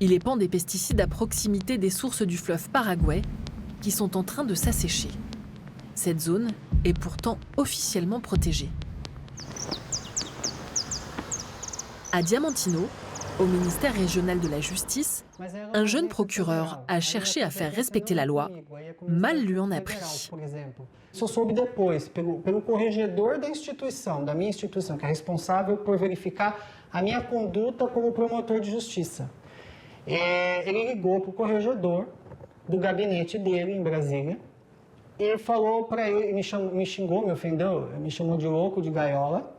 Il épand des pesticides à proximité des sources du fleuve Paraguay, qui sont en train de s'assécher. Cette zone est pourtant officiellement protégée. À Diamantino, au ministère régional de la Justice, un jeune procureur a cherché à faire respecter la loi. Mal lui en a pris. Só soube depois, pelo corregedor da minha instituição, que é responsável por verificar a minha conduta como promotor de justiça. Ele ligou para o corregedor do gabinete dele em Brasília ele falou para ele, me xingou, me ofendeu, me chamou de louco, de gaiola,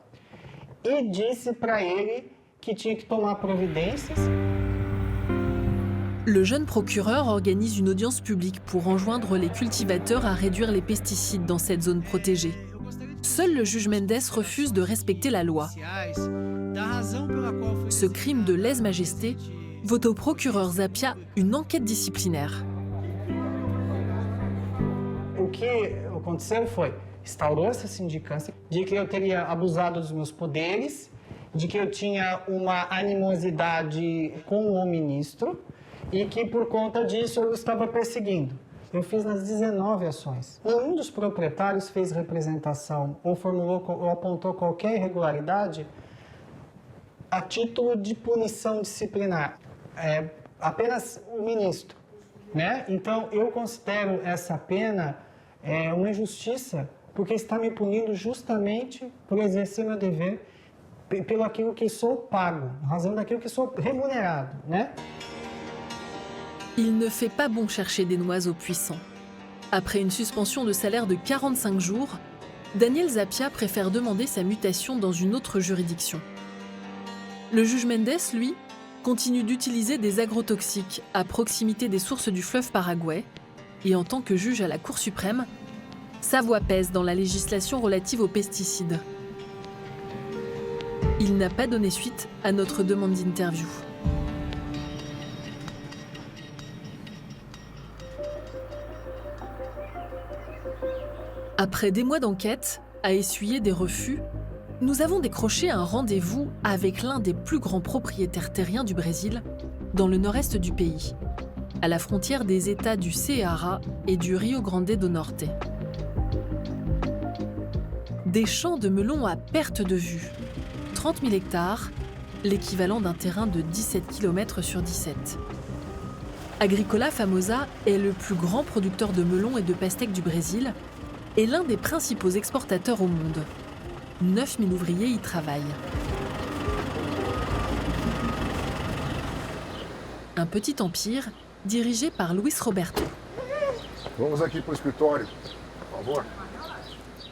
e disse para ele que tinha que tomar providências. Le jeune procureur organise une audience publique pour enjoindre les cultivateurs à réduire les pesticides dans cette zone protégée. Seul le juge Mendes refuse de respecter la loi. Ce crime de lèse-majesté vaut au procureur Zapia une enquête disciplinaire. O que aconteceu foi, instaurou essa sindicância de que eu teria abusado dos meus poderes, de que eu tinha uma animosidade com o ministro e que por conta disso eu estava perseguindo. Eu fiz nas 19 ações. Nenhum dos proprietários fez representação ou formulou ou apontou qualquer irregularidade a título de punição disciplinar. É apenas o ministro, né? Então eu considero essa pena uma injustiça, porque está me punindo justamente por exercer meu dever, pelo aquilo que sou pago, em razão daquilo que sou remunerado, né? Il ne fait pas bon chercher des noiseaux puissants. Après une suspension de salaire de 45 jours, Daniel Zapia préfère demander sa mutation dans une autre juridiction. Le juge Mendes, lui, continue d'utiliser des agrotoxiques à proximité des sources du fleuve Paraguay, et en tant que juge à la Cour suprême, sa voix pèse dans la législation relative aux pesticides. Il n'a pas donné suite à notre demande d'interview. Après des mois d'enquête, à essuyer des refus, nous avons décroché un rendez-vous avec l'un des plus grands propriétaires terriens du Brésil, dans le nord-est du pays, à la frontière des États du Ceará et du Rio Grande do Norte. Des champs de melons à perte de vue, 30 000 hectares, l'équivalent d'un terrain de 17 km sur 17. Agricola Famosa est le plus grand producteur de melons et de pastèques du Brésil et l'un des principaux exportateurs au monde. 9 000 ouvriers y travaillent. Un petit empire dirigé par Luis Roberto. Vamos aqui para o escritório, por favor.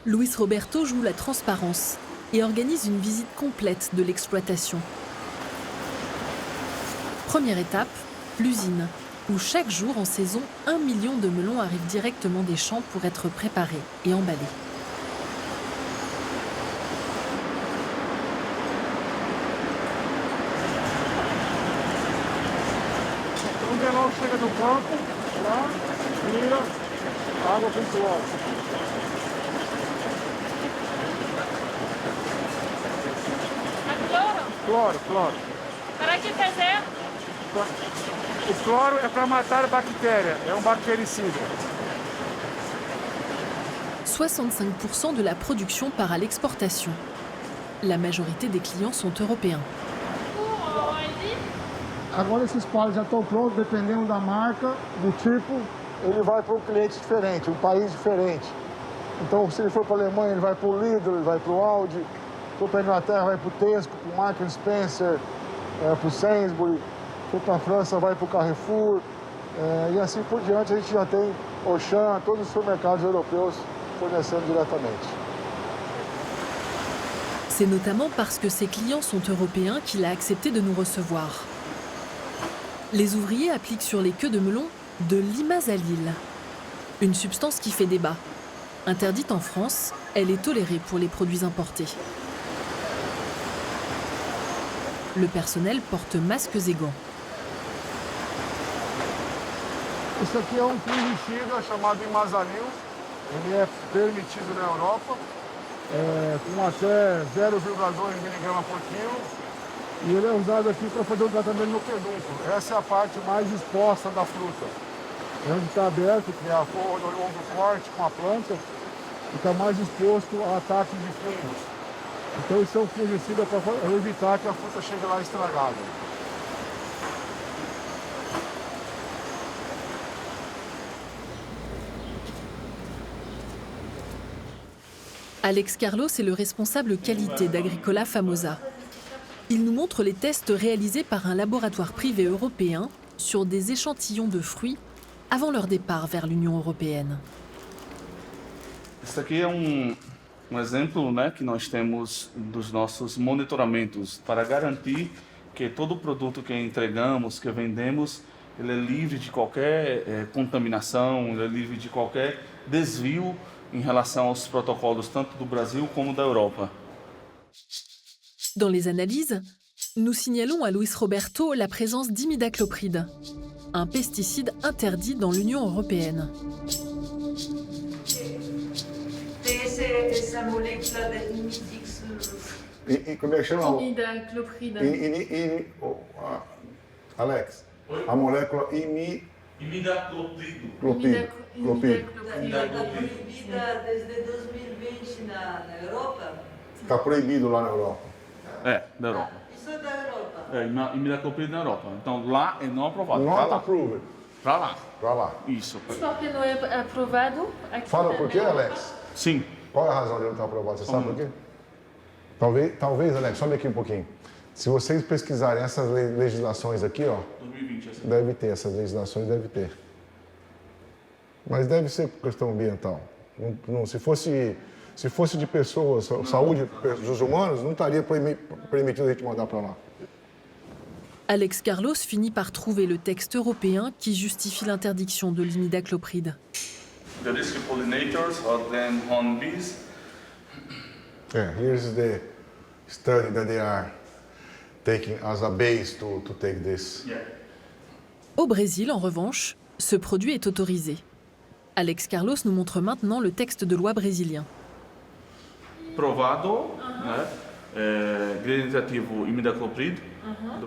Luis Roberto joue la transparence et organise une visite complète de l'exploitation. Première étape, l'usine, où chaque jour en saison, 1 million de melons arrivent directement des champs pour être préparés et emballés. O melão chega do campo, lá, vira, água com cloro. Cloro? Cloro. Para que fazer? O cloro é para matar a bactéria, é bactericida. 65% de la production part à l'exportation. La majorité des clients sont européens. Agora esses paus já estão prontos, dependendo da marca, do tipo, ele vai para um cliente diferente, um país diferente. Então, se ele for para a Alemanha, ele vai para o Lidl, ele vai para o Audi. Se for para a Inglaterra, vai para o Tesco, para o Marks & Spencer, para o Sainsbury. Se for para a França, vai para o Carrefour. E assim por diante, a gente já tem Auchan, todos os supermercados europeus fornecendo diretamente. C'est notamment parce que ses clients sont européens qu'il a accepté de nous recevoir. Les ouvriers appliquent sur les queues de melon de l'imazalil, une substance qui fait débat. Interdite en France, elle est tolérée pour les produits importés. Le personnel porte masques et gants. Isso aqui é fungicida chamado Imazalil. Ele é permitido na Europa, com até 0,2 mg por quilo. E ele é usado aqui para fazer o tratamento no pedúnculo. Essa é a parte mais exposta da fruta. É onde está aberto, que é a forma do longo forte com a planta, e está mais exposto a ataques de fungos. Então isso é um fungicida para evitar que a fruta chegue lá estragada. Alex Carlos est le responsable qualité d'Agricola Famosa. Il nous montre les tests réalisés par un laboratoire privé européen sur des échantillons de fruits avant leur départ vers l'Union européenne. Esse aqui é exemplo, né, que nós temos dos nossos monitoramentos para garantir que todo produto que entregamos, que vendemos, ele é livre de qualquer contaminação, ele é livre de qualquer desvio em relação aos protocolos tanto do Brasil como da Europa. Dans les analyses, nous signalons à Luis Roberto la présence d'imidaclopride, un pesticide interdit dans l'Union européenne. Essa molécula de imidix. Como é que chama? Imidaclopride. Alex, a molécula Imidaclopride. Está proibida desde 2020 na Europa? Está proibido lá na Europa. Da Europa. Isso é da Europa? Imidaclopride na Europa. Então lá é não aprovado. Not approved. Para lá. Para lá. Isso. Por que não é aprovado aqui? Fala por quê, Alex? Sim. Qual é a razão de não estar aprovado? Você sabe por quê? Talvez, Alex, sobe aqui um pouquinho. Se vocês pesquisarem essas legislações aqui, ó, 2020, assim. deve ter, essas legislações deve ter. Mas deve ser por questão ambiental. Não, se fosse de pessoas, saúde dos humanos, não estaria permitido a gente mandar para lá. Alex Carlos finit par trouver le texte européen qui justifie l'interdiction de l'imidaclopride. The risky pollinators are then honeybees. Here's the study that they are taking as a base to take this. Au Brésil, en revanche, ce produit est autorisé. Alex Carlos nous montre maintenant le texte de loi brésilien. Provado, né? Granulativo imidaclopride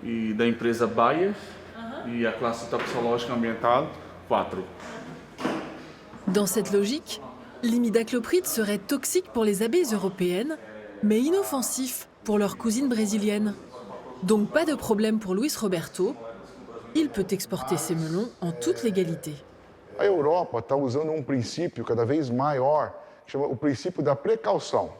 e da empresa Bayer e a classe toxicológica ambiental 4. Dans cette logique, l'imidaclopride serait toxique pour les abeilles européennes, mais inoffensif pour leurs cousines brésiliennes. Donc pas de problème pour Luis Roberto. Il peut exporter ses melons en toute légalité. A Europa está usando princípio cada vez maior, que chama o princípio da precaução.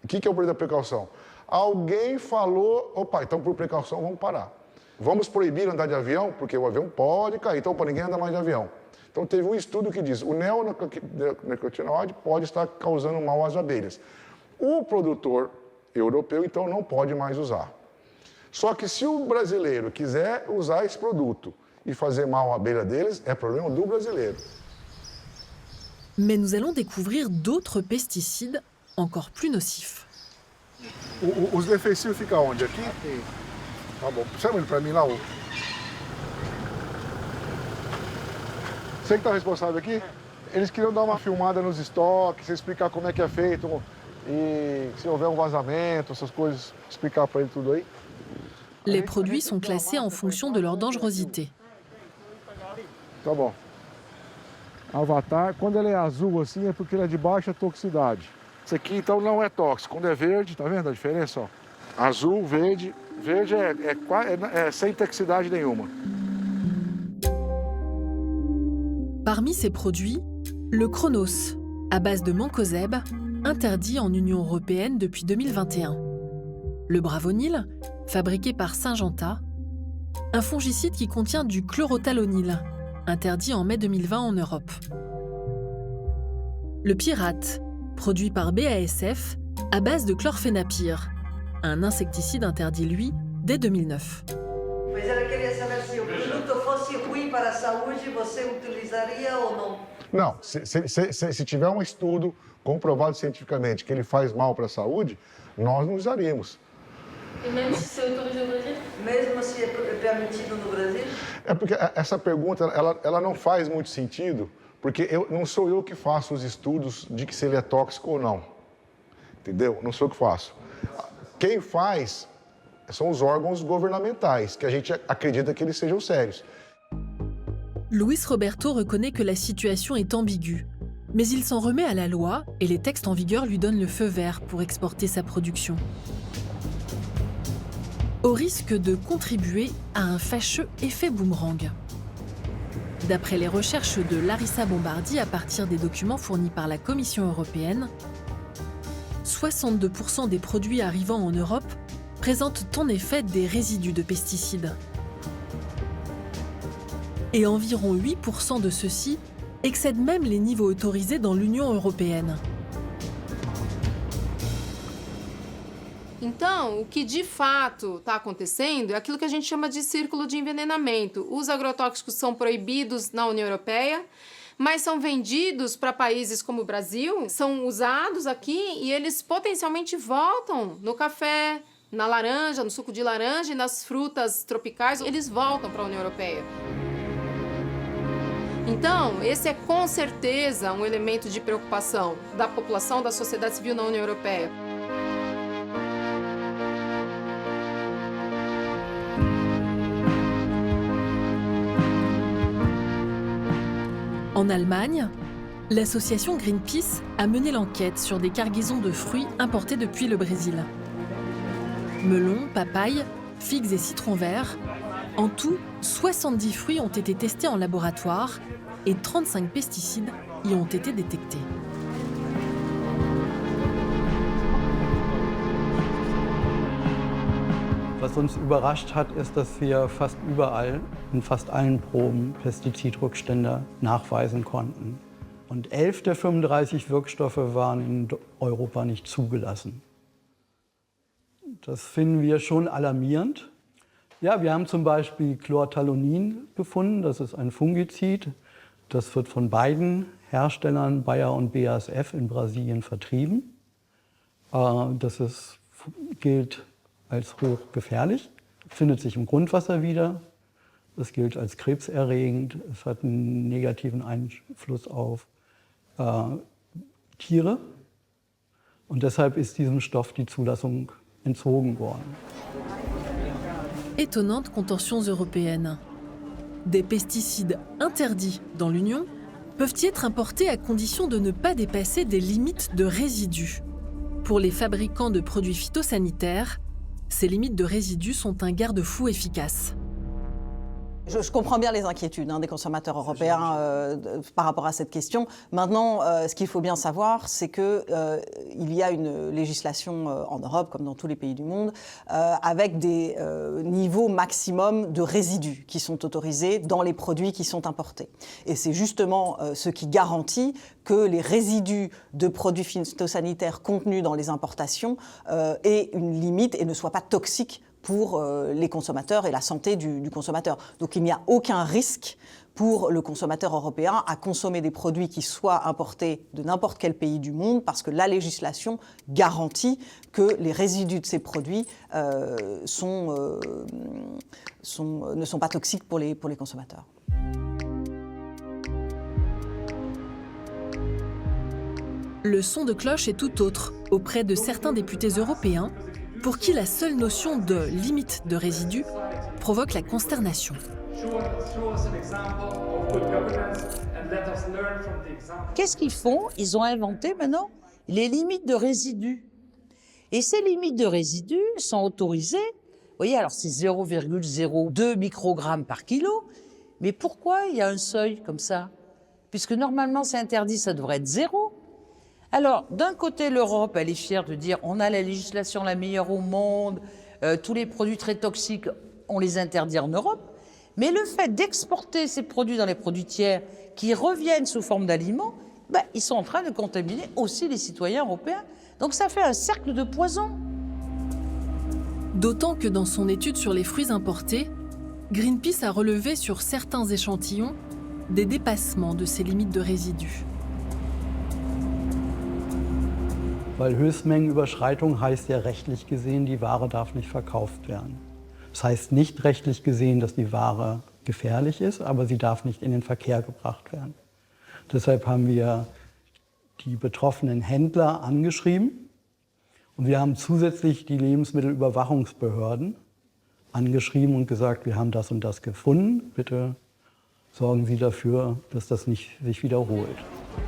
O que é o princípio da precaução? Alguém falou, opa, então por precaução vamos parar. Vamos proibir andar de avião, porque o avião pode cair, então para ninguém andar mais de avião. Então teve um estudo que diz o neonicotinoide pode estar causando mal às abelhas. O produtor europeu, então, não pode mais usar. Só que se o brasileiro quiser usar esse produto e fazer mal à abelha deles, é problema do brasileiro. Mais nous allons découvrir d'autres pesticides encore plus nocifs. Os defensivos ficam onde? Aqui? Tá bom. Chama ele para mim lá. Você que está responsável aqui? Eles queriam dar uma filmada nos estoques, explicar como é que é feito e se houver um vazamento, essas coisas, explicar para ele tudo aí. Les produits sont classés en fonction de leur dangerosité. Tá bom. Avatar, quando ele é azul assim, é porque ele é de baixa toxicidade. Esse aqui, então, não é tóxico. Quando é verde, tá vendo a diferença? Ó? Azul, verde. Verde é sem toxicidade nenhuma. Parmi ces produits, le Chronos, à base de mancozeb, interdit en Union européenne depuis 2021. Le Bravonil, fabriqué par Syngenta, un fongicide qui contient du chlorothalonil, interdit en mai 2020 en Europe. Le Pirate, produit par BASF, à base de chlorphénapyr, un insecticide interdit, lui, dès 2009. Mas ela queria saber se o produto fosse ruim para a saúde, você utilizaria ou não? Não, se tiver um estudo comprovado cientificamente que ele faz mal para a saúde, nós não usaríamos. E mesmo se é autorizado no Brasil? Mesmo se é permitido no Brasil? É porque essa pergunta ela não faz muito sentido, porque não sou eu que faço os estudos de que se ele é tóxico ou não. Entendeu? Não sou eu que faço. Quem faz são os órgãos governamentais, que a gente acredita que eles sejam sérios. Luis Roberto reconnaît que la situation est ambiguë, mais il s'en remet à la loi et les textes en vigueur lui donnent le feu vert pour exporter sa production. Au risque de contribuer à un fâcheux effet boomerang. D'après les recherches de Larissa Bombardi à partir des documents fournis par la Commission européenne, 62% des produits arrivant en Europe présentent en effet des résidus de pesticides. Et environ 8% de ceux-ci excèdent même les niveaux autorisés dans l'Union européenne. Então, o que de fato está acontecendo é aquilo que a gente chama de círculo de envenenamento. Os agrotóxicos são proibidos na União Europeia, mas são vendidos para países como o Brasil, são usados aqui e eles potencialmente voltam no café, na laranja, no suco de laranja e nas frutas tropicais, eles voltam para a União Europeia. Então, esse é com certeza um elemento de preocupação da população, da sociedade civil na União Europeia. En Allemagne, l'association Greenpeace a mené l'enquête sur des cargaisons de fruits importés depuis le Brésil. Melons, papayes, figues et citrons verts, en tout, 70 fruits ont été testés en laboratoire et 35 pesticides y ont été détectés. Was uns überrascht hat, ist, dass wir fast überall, in fast allen Proben, Pestizidrückstände nachweisen konnten. Und 11 der 35 Wirkstoffe waren in Europa nicht zugelassen. Das finden wir schon alarmierend. Ja, wir haben zum Beispiel Chlorthallonin gefunden, das ist ein Fungizid. Das wird von beiden Herstellern, Bayer und BASF, in Brasilien vertrieben. Gilt als hochgefährlich, findet sich im Grundwasser wieder. Es gilt als krebserregend. Es hat einen negativen Einfluss auf Tiere. Und deshalb ist diesem Stoff die Zulassung entzogen worden. Étonnante contorsions européennes. Des pesticides interdits dans l'Union peuvent y être importés à condition de ne pas dépasser des limites de résidus. Pour les fabricants de produits phytosanitaires, ces limites de résidus sont un garde-fou efficace. Je comprends bien les inquiétudes des consommateurs européens par rapport à cette question. Maintenant, ce qu'il faut bien savoir, c'est qu'il y a une législation en Europe, comme dans tous les pays du monde, avec des niveaux maximum de résidus qui sont autorisés dans les produits qui sont importés. Et c'est justement ce qui garantit que les résidus de produits phytosanitaires contenus dans les importations aient une limite et ne soient pas toxiques pour les consommateurs et la santé du consommateur. Donc il n'y a aucun risque pour le consommateur européen à consommer des produits qui soient importés de n'importe quel pays du monde parce que la législation garantit que les résidus de ces produits ne sont pas toxiques pour les consommateurs. Le son de cloche est tout autre auprès de certains députés européens pour qui la seule notion de limite de résidus provoque la consternation. Qu'est-ce qu'ils font? Ils ont inventé maintenant les limites de résidus. Et ces limites de résidus sont autorisées, vous voyez, alors c'est 0,02 microgrammes par kilo, mais pourquoi il y a un seuil comme ça? Puisque normalement c'est interdit, ça devrait être 0. Alors, d'un côté, l'Europe, elle est fière de dire on a la législation la meilleure au monde, tous les produits très toxiques, on les interdit en Europe. Mais le fait d'exporter ces produits dans les produits tiers qui reviennent sous forme d'aliments, ils sont en train de contaminer aussi les citoyens européens. Donc ça fait un cercle de poison. D'autant que dans son étude sur les fruits importés, Greenpeace a relevé sur certains échantillons des dépassements de ces limites de résidus. Weil Höchstmengenüberschreitung heißt ja rechtlich gesehen, die Ware darf nicht verkauft werden. Das heißt nicht rechtlich gesehen, dass die Ware gefährlich ist, aber sie darf nicht in den Verkehr gebracht werden. Deshalb haben wir die betroffenen Händler angeschrieben und wir haben zusätzlich die Lebensmittelüberwachungsbehörden angeschrieben und gesagt, wir haben das und das gefunden. Bitte sorgen Sie dafür, dass das nicht sich wiederholt.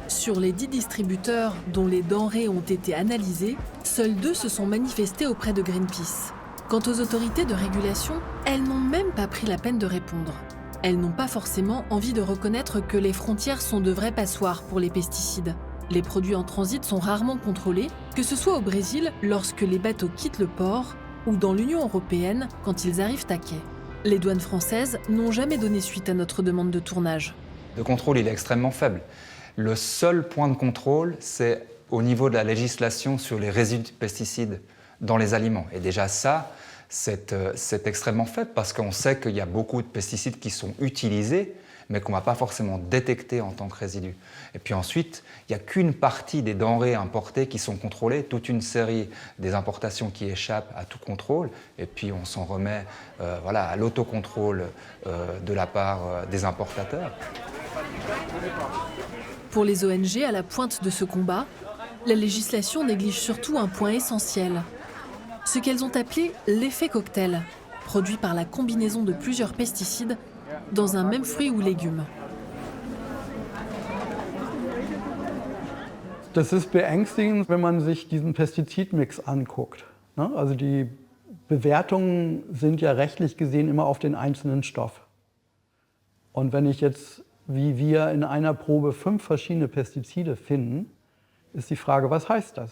Sur les 10 distributeurs dont les denrées ont été analysées, seuls 2 se sont manifestés auprès de Greenpeace. Quant aux autorités de régulation, elles n'ont même pas pris la peine de répondre. Elles n'ont pas forcément envie de reconnaître que les frontières sont de vraies passoires pour les pesticides. Les produits en transit sont rarement contrôlés, que ce soit au Brésil lorsque les bateaux quittent le port ou dans l'Union européenne quand ils arrivent à quai. Les douanes françaises n'ont jamais donné suite à notre demande de tournage. Le contrôle, il est extrêmement faible. Le seul point de contrôle, c'est au niveau de la législation sur les résidus de pesticides dans les aliments. Et déjà ça, c'est extrêmement faible parce qu'on sait qu'il y a beaucoup de pesticides qui sont utilisés, mais qu'on ne va pas forcément détecter en tant que résidus. Et puis ensuite, il n'y a qu'une partie des denrées importées qui sont contrôlées, toute une série des importations qui échappent à tout contrôle, et puis on s'en remet à l'autocontrôle de la part des importateurs. Pour les ONG à la pointe de ce combat, la législation néglige surtout un point essentiel, ce qu'elles ont appelé l'effet cocktail, produit par la combinaison de plusieurs pesticides dans un même fruit ou légume. Das ist beängstigend, wenn man sich diesen Pestizidmix anguckt. Also die Bewertungen sind ja rechtlich gesehen immer auf den einzelnen Stoff. Und wenn ich jetzt, wie wir in einer Probe 5 verschiedene Pestizide finden, ist die Frage, was heißt das?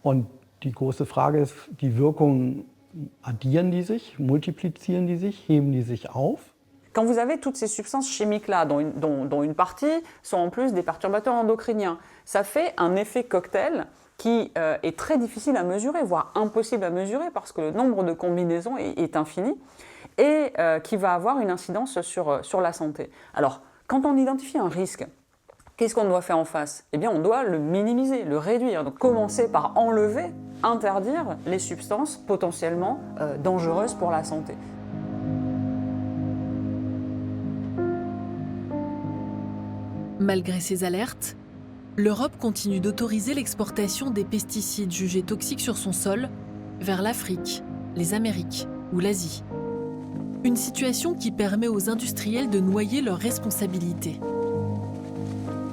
Und die große Frage ist, die Wirkungen, addieren die sich, multiplizieren die sich, heben die sich auf? Quand vous avez toutes ces substances chimiques-là, dont une partie sont en plus des perturbateurs endocriniens, ça fait un effet cocktail qui est très difficile à mesurer, voire impossible à mesurer, parce que le nombre de combinaisons est infini, et qui va avoir une incidence sur la santé. Alors, quand on identifie un risque, qu'est-ce qu'on doit faire en face? Eh bien, on doit le minimiser, le réduire. Donc, commencer par enlever, interdire les substances potentiellement dangereuses pour la santé. Malgré ces alertes, l'Europe continue d'autoriser l'exportation des pesticides jugés toxiques sur son sol vers l'Afrique, les Amériques ou l'Asie. Une situation qui permet aux industriels de noyer leurs responsabilités.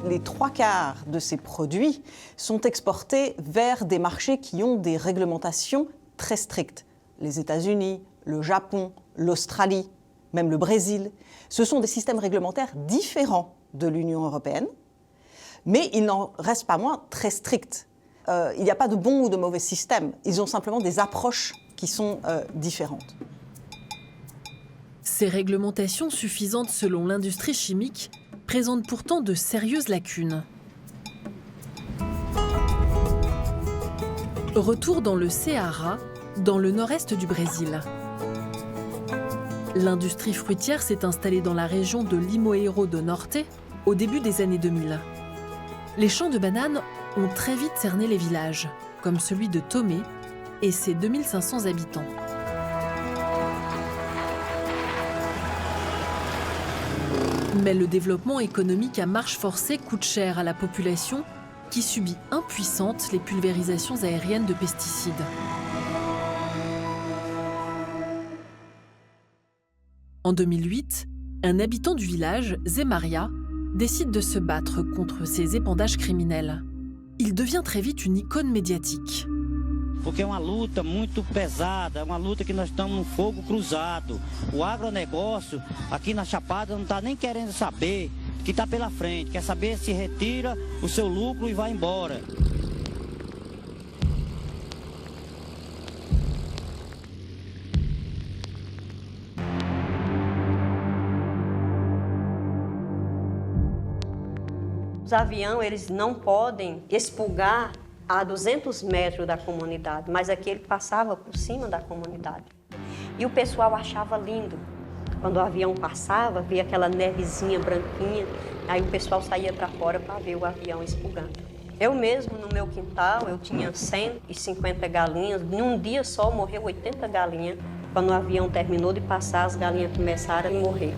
Les 3/4 de ces produits sont exportés vers des marchés qui ont des réglementations très strictes. Les États-Unis, le Japon, l'Australie, même le Brésil. Ce sont des systèmes réglementaires différents de l'Union européenne, mais il n'en reste pas moins très stricts. Il n'y a pas de bon ou de mauvais système, ils ont simplement des approches qui sont différentes. Ces réglementations suffisantes selon l'industrie chimique présentent pourtant de sérieuses lacunes. Retour dans le Ceará, dans le nord-est du Brésil. L'industrie fruitière s'est installée dans la région de Limoeiro do Norte au début des années 2000. Les champs de bananes ont très vite cerné les villages, comme celui de Tomé et ses 2500 habitants. Mais le développement économique à marche forcée coûte cher à la population qui subit impuissante les pulvérisations aériennes de pesticides. En 2008, un habitant du village, Zé Maria, décide de se battre contre ces épandages criminels. Il devient très vite une icône médiatique. Porque é uma luta muito pesada, é uma luta que nós estamos no fogo cruzado. O agronegócio aqui na Chapada não está nem querendo saber o que está pela frente, quer saber se retira o seu lucro e vai embora. Os aviões, eles não podem expurgar a 200 metros da comunidade, mas aqui ele passava por cima da comunidade. E o pessoal achava lindo. Quando o avião passava, via aquela nevezinha branquinha, aí o pessoal saía para fora para ver o avião expurgando. Eu mesmo, no meu quintal, eu tinha 150 galinhas, num dia só morreu 80 galinhas. Quando o avião terminou de passar, as galinhas começaram a morrer.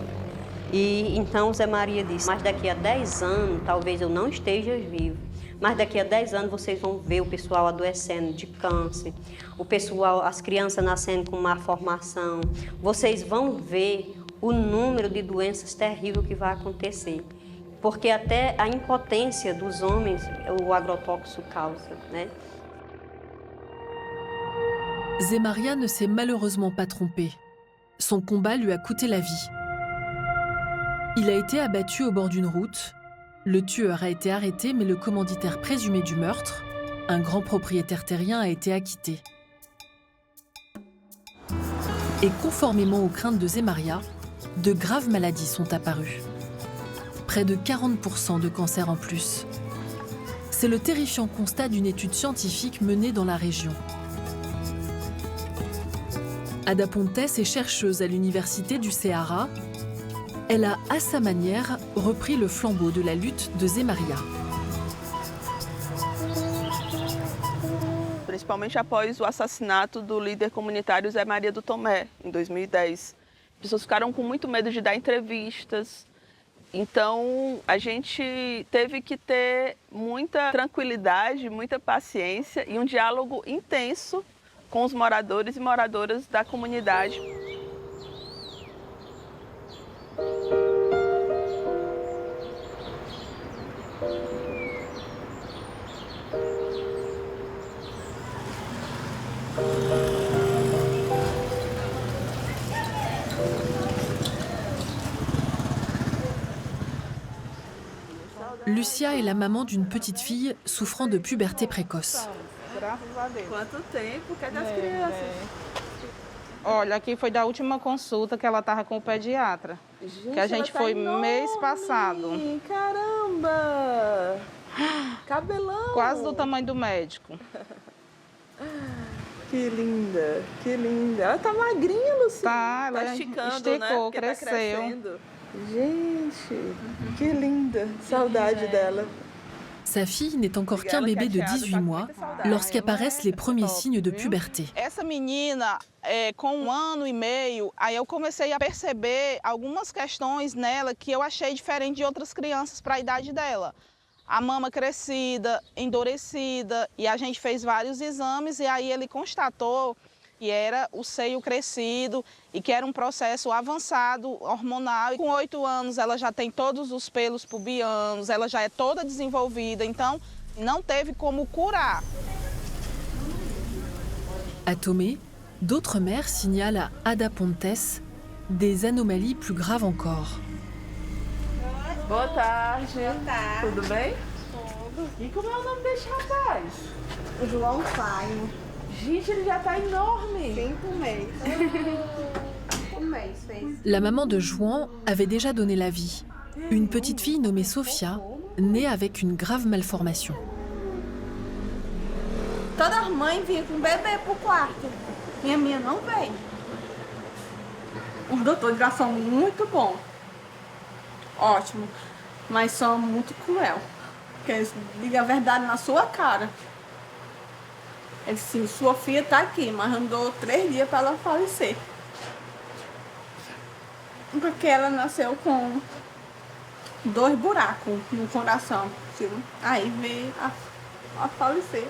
E então Zé Maria disse, mas daqui a 10 anos, talvez eu não esteja vivo, mas daqui a 10 anos vocês vão ver o pessoal adoecendo de câncer, o pessoal, as crianças nascendo com má formação, vocês vão ver o número de doenças terríveis que vai acontecer, porque até a impotência dos homens o agrotóxico causa, né? Zé Maria ne s'est malheureusement pas trompé. Son combat lui a coûté la vie. Il a été abattu au bord d'une route. Le tueur a été arrêté, mais le commanditaire présumé du meurtre, un grand propriétaire terrien, a été acquitté. Et conformément aux craintes de Zé Maria, de graves maladies sont apparues. Près de 40% de cancers en plus. C'est le terrifiant constat d'une étude scientifique menée dans la région. Ada Pontes est chercheuse à l'université du Ceará. Elle a, à sa manière, repris le flambeau de la lutte de Zé Maria. Principalmente após o assassinato do líder comunitário Zé Maria do Tomé, em 2010. As pessoas ficaram com muito medo de dar entrevistas. Então, a gente teve que ter muita tranquilidade, muita paciência e um diálogo intenso com os moradores e moradoras da comunidade. Lucia est la maman d'une petite fille souffrant de puberté précoce. Quanto tempo? Cadê as crianças? Olha, aqui foi da última consulta que ela estava com o pediatra. Gente, que a gente foi mês passado. Caramba! Cabelão! Quase do tamanho do médico. Que linda, que linda. Ela tá magrinha, Lucia. Tá, ela esticando, esticou, né? Porque cresceu. Tá crescendo. Gente, que linda. Saudade dela. Sa fille n'est encore qu'un bébé de 18 mois lorsqu'apparaissent les premiers signes de puberté. Essa menina, com 1 ano e meio, aí eu comecei a perceber algumas questões nela que eu achei diferente de outras crianças para a idade dela. A mama crescida, endurecida, e a gente fez vários exames e aí ele constatou que era o seio crescido e que era um processo avançado hormonal. E com 8 anos ela já tem todos os pelos pubianos, ela já é toda desenvolvida, então não teve como curar. À Tomé, d'autres mères signalent à Ada Pontes des anomalies plus graves encore. Boa tarde. Boa tarde. Tudo bem? Tudo. E como é o nome desse rapaz? O João Faio. Gente, ele já tá enorme. 5 meses. 5 meses fez. La maman de João avait déjà donné la vie. Une petite fille nommée Sofia, née avec une grave malformation. Todas as mães vinham com bebê pro quarto. E a minha não veio. Os doutores já são muito bons. Ótimo. Mas são muito cruel. Porque eles digam a verdade na sua cara. Ele disse assim, sua filha tá aqui, mas andou 3 dias para ela falecer. Porque ela nasceu com 2 buracos no coração. Aí veio a falecer.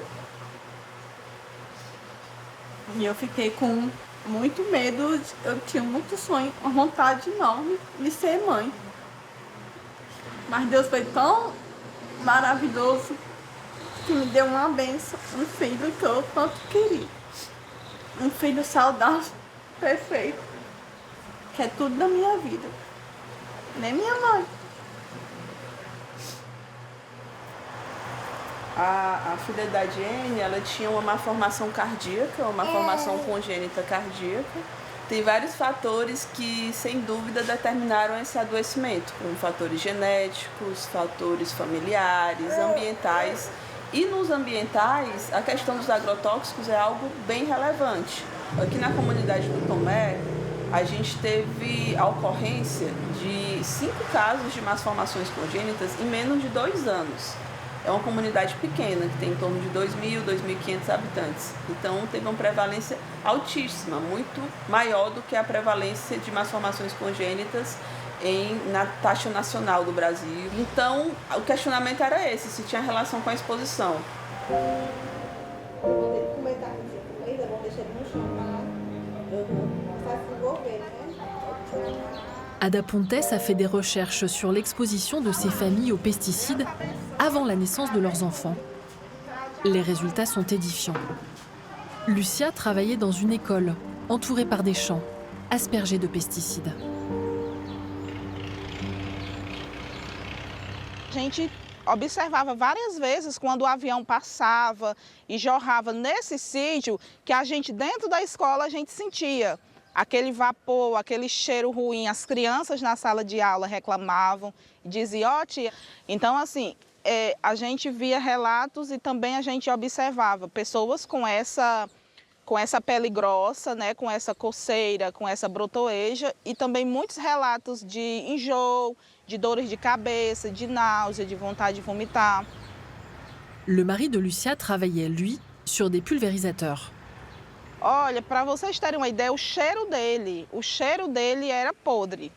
E eu fiquei com muito medo, eu tinha muito sonho, uma vontade enorme de ser mãe. Mas Deus foi tão maravilhoso que me deu uma bênção, um filho que eu tanto queria. Um filho saudável, perfeito, que é tudo da minha vida. Nem minha mãe. A filha da Jenny, ela tinha uma malformação cardíaca, uma malformação congênita cardíaca. Tem vários fatores que, sem dúvida, determinaram esse adoecimento, como fatores genéticos, fatores familiares, ambientais. E nos ambientais, a questão dos agrotóxicos é algo bem relevante. Aqui na comunidade do Tomé, a gente teve a ocorrência de 5 casos de malformações congênitas em menos de 2 anos. É uma comunidade pequena, que tem em torno de 2.000, 2.500 habitantes. Então, teve uma prevalência altíssima, muito maior do que a prevalência de malformações congênitas na taxa nacional do Brasil. Então, o questionamento era esse, se tinha relação com a exposição. Ada Pontes a fait des recherches sur l'exposition de ces familles aux pesticides avant la naissance de leurs enfants. Les résultats sont édifiants. Lucia travaillait dans une école, entourée par des champs, aspergés de pesticides. A gente observava várias vezes quando o avião passava e jorrava nesse sítio que a gente dentro da escola a gente sentia aquele vapor, aquele cheiro ruim. As crianças na sala de aula reclamavam e diziam, ó tia. Então assim, a gente via relatos e também a gente observava pessoas com essa com essa pele grossa, né, com essa coceira, com essa brotoeja e também muitos relatos de enjoo, de dores de cabeça, de náusea, de vontade de vomitar. Le mari de Lucia travaillait, lui, sur des pulvérisateurs. Olha, para vocês terem uma ideia, o cheiro dele era podre.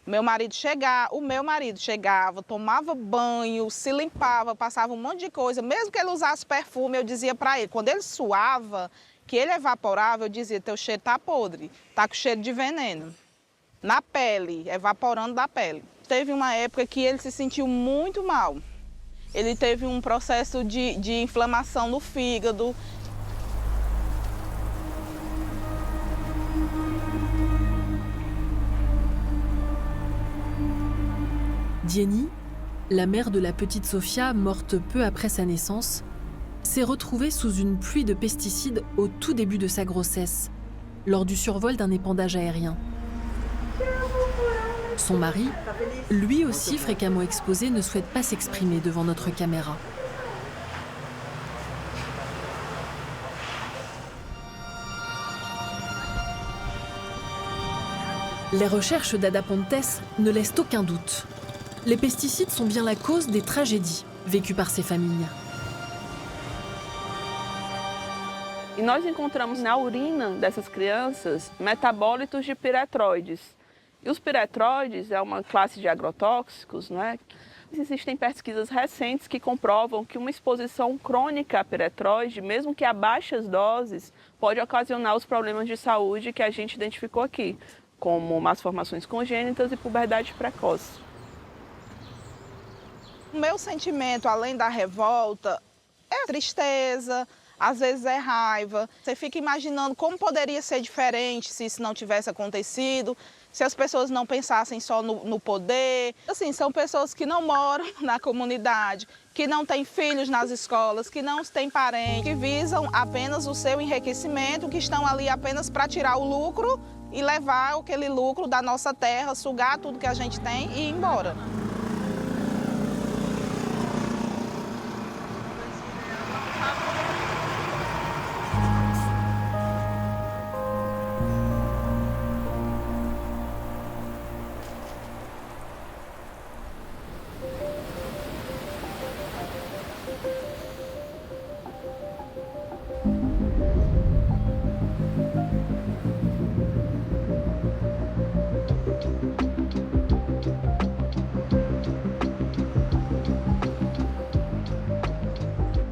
O meu marido chegava, tomava banho, se limpava, passava um monte de coisa. Mesmo que ele usasse perfume, eu dizia para ele, quando ele suava, que ele evaporava, eu dizia, teu cheiro tá podre, tá com cheiro de veneno. Na pele, evaporando da pele. Teve uma época que ele se sentiu muito mal. Ele teve um processo de inflamação no fígado. Dieni, la mère de la petite Sofia, morte peu après sa naissance, s'est retrouvée sous une pluie de pesticides au tout début de sa grossesse, lors du survol d'un épandage aérien. Son mari, lui aussi fréquemment exposé, ne souhaite pas s'exprimer devant notre caméra. Les recherches d'Ada Pontes ne laissent aucun doute. Les pesticides sont bien la cause des tragédies vécues par ces familles. E nós encontramos na urina dessas crianças metabólitos de piretroides. E os piretroides é uma classe de agrotóxicos, não é? Existem pesquisas recentes que comprovam que uma exposição crônica a piretroide, mesmo que a baixas doses, pode ocasionar os problemas de saúde que a gente identificou aqui, como malformações congênitas e puberdade precoce. O meu sentimento, além da revolta, é tristeza, às vezes é raiva. Você fica imaginando como poderia ser diferente se isso não tivesse acontecido, se as pessoas não pensassem só no poder. Assim, são pessoas que não moram na comunidade, que não têm filhos nas escolas, que não têm parentes, que visam apenas o seu enriquecimento, que estão ali apenas para tirar o lucro e levar aquele lucro da nossa terra, sugar tudo que a gente tem e ir embora.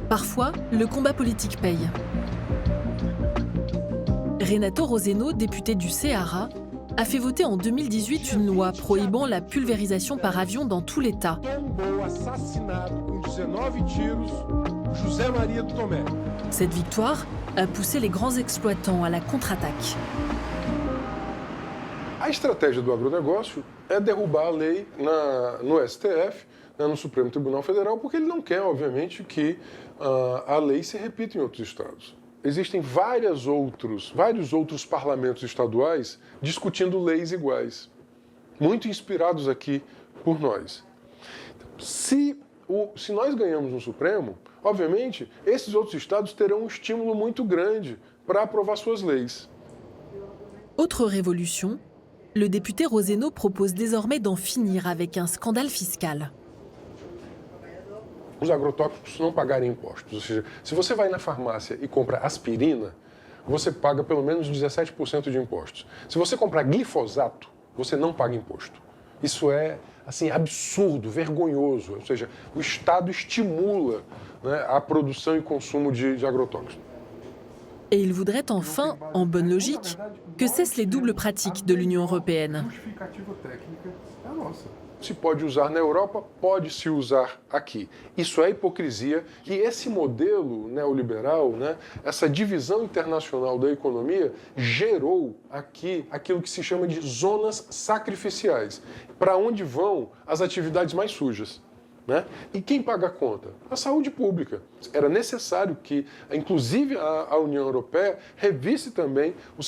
Parfois, le combat politique paye. Renato Roseno, député du Ceará, a fait voter en 2018 une loi prohibant la pulvérisation par avion dans tout l'État. Cette victoire a poussé les grands exploitants à la contre-attaque. A estratégia do agronegócio é derrubar a lei no STF, no Supremo Tribunal Federal, porque ele não quer, obviamente, que a lei se repita em outros estados. Existem vários outros parlamentos estaduais discutindo leis iguais, muito inspirados aqui por nós. Se nós ganhamos no Supremo, obviamente, esses outros estados terão um estímulo muito grande para aprovar suas leis. Autre révolution, le député Roseno propose désormais d'en finir avec un scandale fiscal. Os agrotóxicos não pagarem impostos. Ou seja, se você vai na farmácia e compra aspirina, você paga pelo menos 17% de impostos. Se você comprar glifosato, você não paga imposto. Isso é assim, absurdo, vergonhoso. Ou seja, o Estado estimula, né, a produção e consumo de agrotóxicos. Et il voudrait enfin, en bonne logique, que cessent les doubles pratiques de l'Union européenne. Se pode usar na Europa, pode se usar aqui. Isso é hipocrisia e esse modelo neoliberal, né, essa divisão internacional da economia, gerou aqui aquilo que se chama de zonas sacrificiais, para onde vão as atividades mais sujas. Né? E quem paga a conta? A saúde pública. Era necessário que, inclusive, a União Europeia revisse também os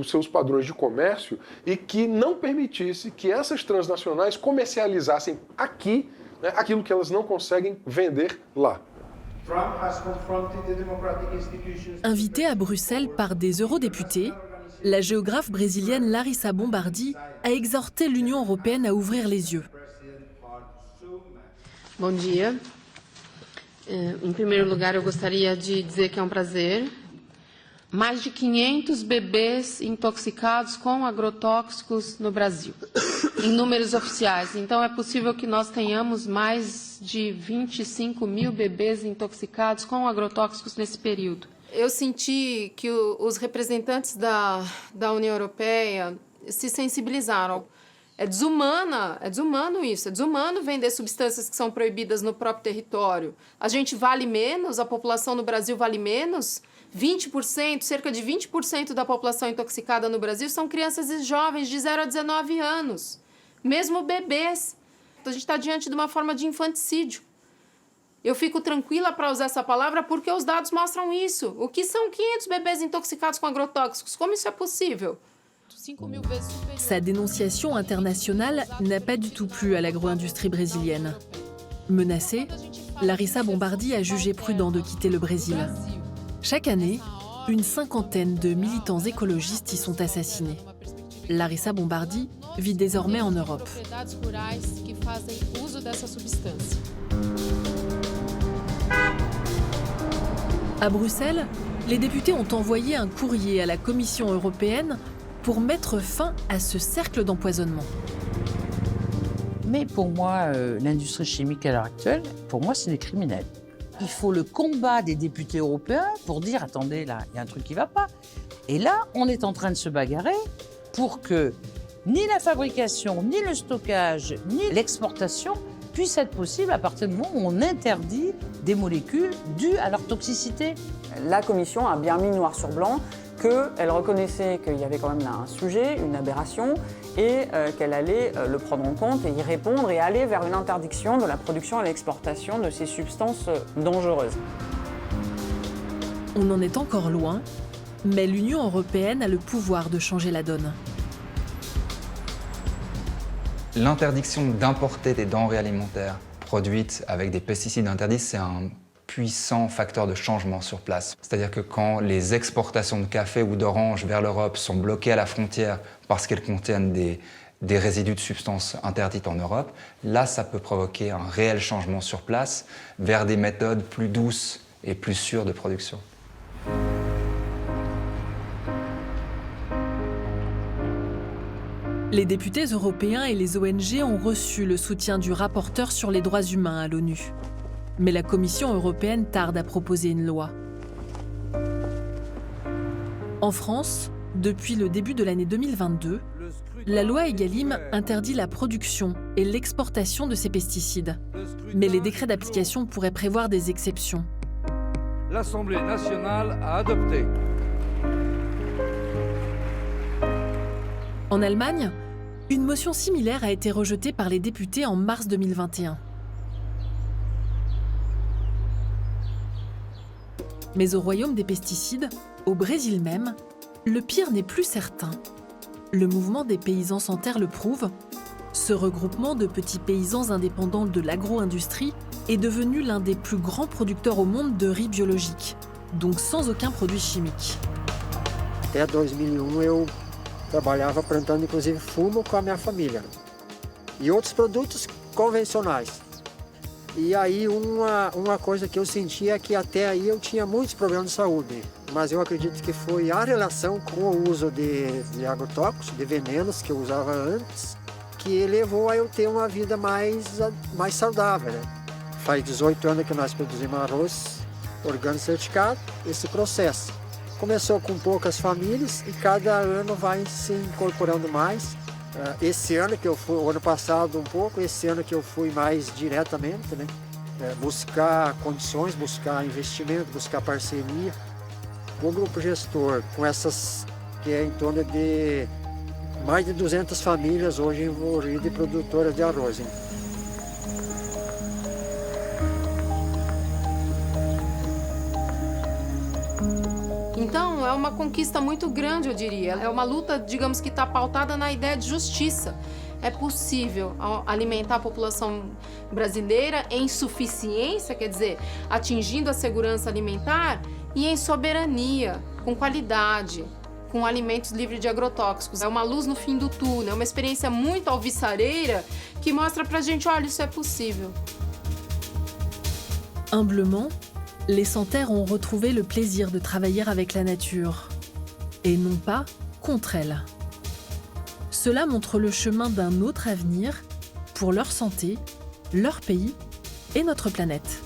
seus padrões de comércio e que não permitisse que essas transnacionais comercializassem aqui, né, aquilo que elas não conseguem vender lá. Invitée à Bruxelles par des eurodéputés, la géographe brésilienne Larissa Bombardi a exhorté l'Union européenne à ouvrir les yeux. Bom dia. Em primeiro lugar, eu gostaria de dizer que é prazer. Mais de 500 bebês intoxicados com agrotóxicos no Brasil, em números oficiais. Então, é possível que nós tenhamos mais de 25 mil bebês intoxicados com agrotóxicos nesse período. Eu senti que os representantes da União Europeia se sensibilizaram. É desumano isso, é desumano vender substâncias que são proibidas no próprio território. A gente vale menos, a população no Brasil vale menos. 20%, cerca de 20% da população intoxicada no Brasil são crianças e jovens de 0 a 19 anos, mesmo bebês. A gente está diante de uma forma de infanticídio. Eu fico tranquila para usar essa palavra porque os dados mostram isso. O que são 500 bebês intoxicados com agrotóxicos? Como isso é possível? Sa dénonciation internationale n'a pas du tout plu à l'agro-industrie brésilienne. Menacée, Larissa Bombardi a jugé prudent de quitter le Brésil. Chaque année, une cinquantaine de militants écologistes y sont assassinés. Larissa Bombardi vit désormais en Europe. À Bruxelles, les députés ont envoyé un courrier à la Commission européenne pour mettre fin à ce cercle d'empoisonnement. Mais pour moi, l'industrie chimique à l'heure actuelle, pour moi, c'est des criminels. Il faut le combat des députés européens pour dire « Attendez, là, il y a un truc qui ne va pas ». Et là, on est en train de se bagarrer pour que ni la fabrication, ni le stockage, ni l'exportation puissent être possibles à partir du moment où on interdit des molécules dues à leur toxicité. La Commission a bien mis noir sur blanc qu'elle reconnaissait qu'il y avait quand même là un sujet, une aberration, et qu'elle allait le prendre en compte et y répondre et aller vers une interdiction de la production et l'exportation de ces substances dangereuses. On en est encore loin, mais l'Union européenne a le pouvoir de changer la donne. L'interdiction d'importer des denrées alimentaires produites avec des pesticides interdits, c'est un puissant facteur de changement sur place. C'est-à-dire que quand les exportations de café ou d'orange vers l'Europe sont bloquées à la frontière parce qu'elles contiennent des résidus de substances interdites en Europe, là, ça peut provoquer un réel changement sur place vers des méthodes plus douces et plus sûres de production. Les députés européens et les ONG ont reçu le soutien du rapporteur sur les droits humains à l'ONU. Mais la Commission européenne tarde à proposer une loi. En France, depuis le début de l'année 2022, la loi Egalim interdit la production et l'exportation de ces pesticides. Mais les décrets d'application pourraient prévoir des exceptions. L'Assemblée nationale a adopté. En Allemagne, une motion similaire a été rejetée par les députés en mars 2021. Mais au royaume des pesticides, au Brésil même, le pire n'est plus certain. Le mouvement des paysans sans terre le prouve. Ce regroupement de petits paysans indépendants de l'agro-industrie est devenu l'un des plus grands producteurs au monde de riz biologique, donc sans aucun produit chimique. Até 2001 eu trabalhava plantando inclusive fumo com a minha família e outros produtos convencionais. E aí uma coisa que eu sentia é que até aí eu tinha muitos problemas de saúde, mas eu acredito que foi a relação com o uso de agrotóxicos, de venenos que eu usava antes, que levou a eu ter uma vida mais saudável, né? Faz 18 anos que nós produzimos arroz orgânico certificado, esse processo. Começou com poucas famílias e cada ano vai se incorporando mais. Esse ano que eu fui, o ano passado um pouco, esse ano que eu fui mais diretamente, né? Buscar condições, buscar investimento, buscar parceria. O grupo gestor, com essas, que é em torno de mais de 200 famílias hoje envolvidas e produtoras de arroz, hein? Então, é uma conquista muito grande, eu diria. É uma luta, digamos, que está pautada na ideia de justiça. é possível alimentar a população brasileira em suficiência, quer dizer, atingindo a segurança alimentar, e em soberania, com qualidade, com alimentos livres de agrotóxicos. É uma luz no fim do túnel, é uma experiência muito alvissareira que mostra pra gente, olha, isso é possível. Humblement, les sans-terre ont retrouvé le plaisir de travailler avec la nature, et non pas contre elle. Cela montre le chemin d'un autre avenir pour leur santé, leur pays et notre planète.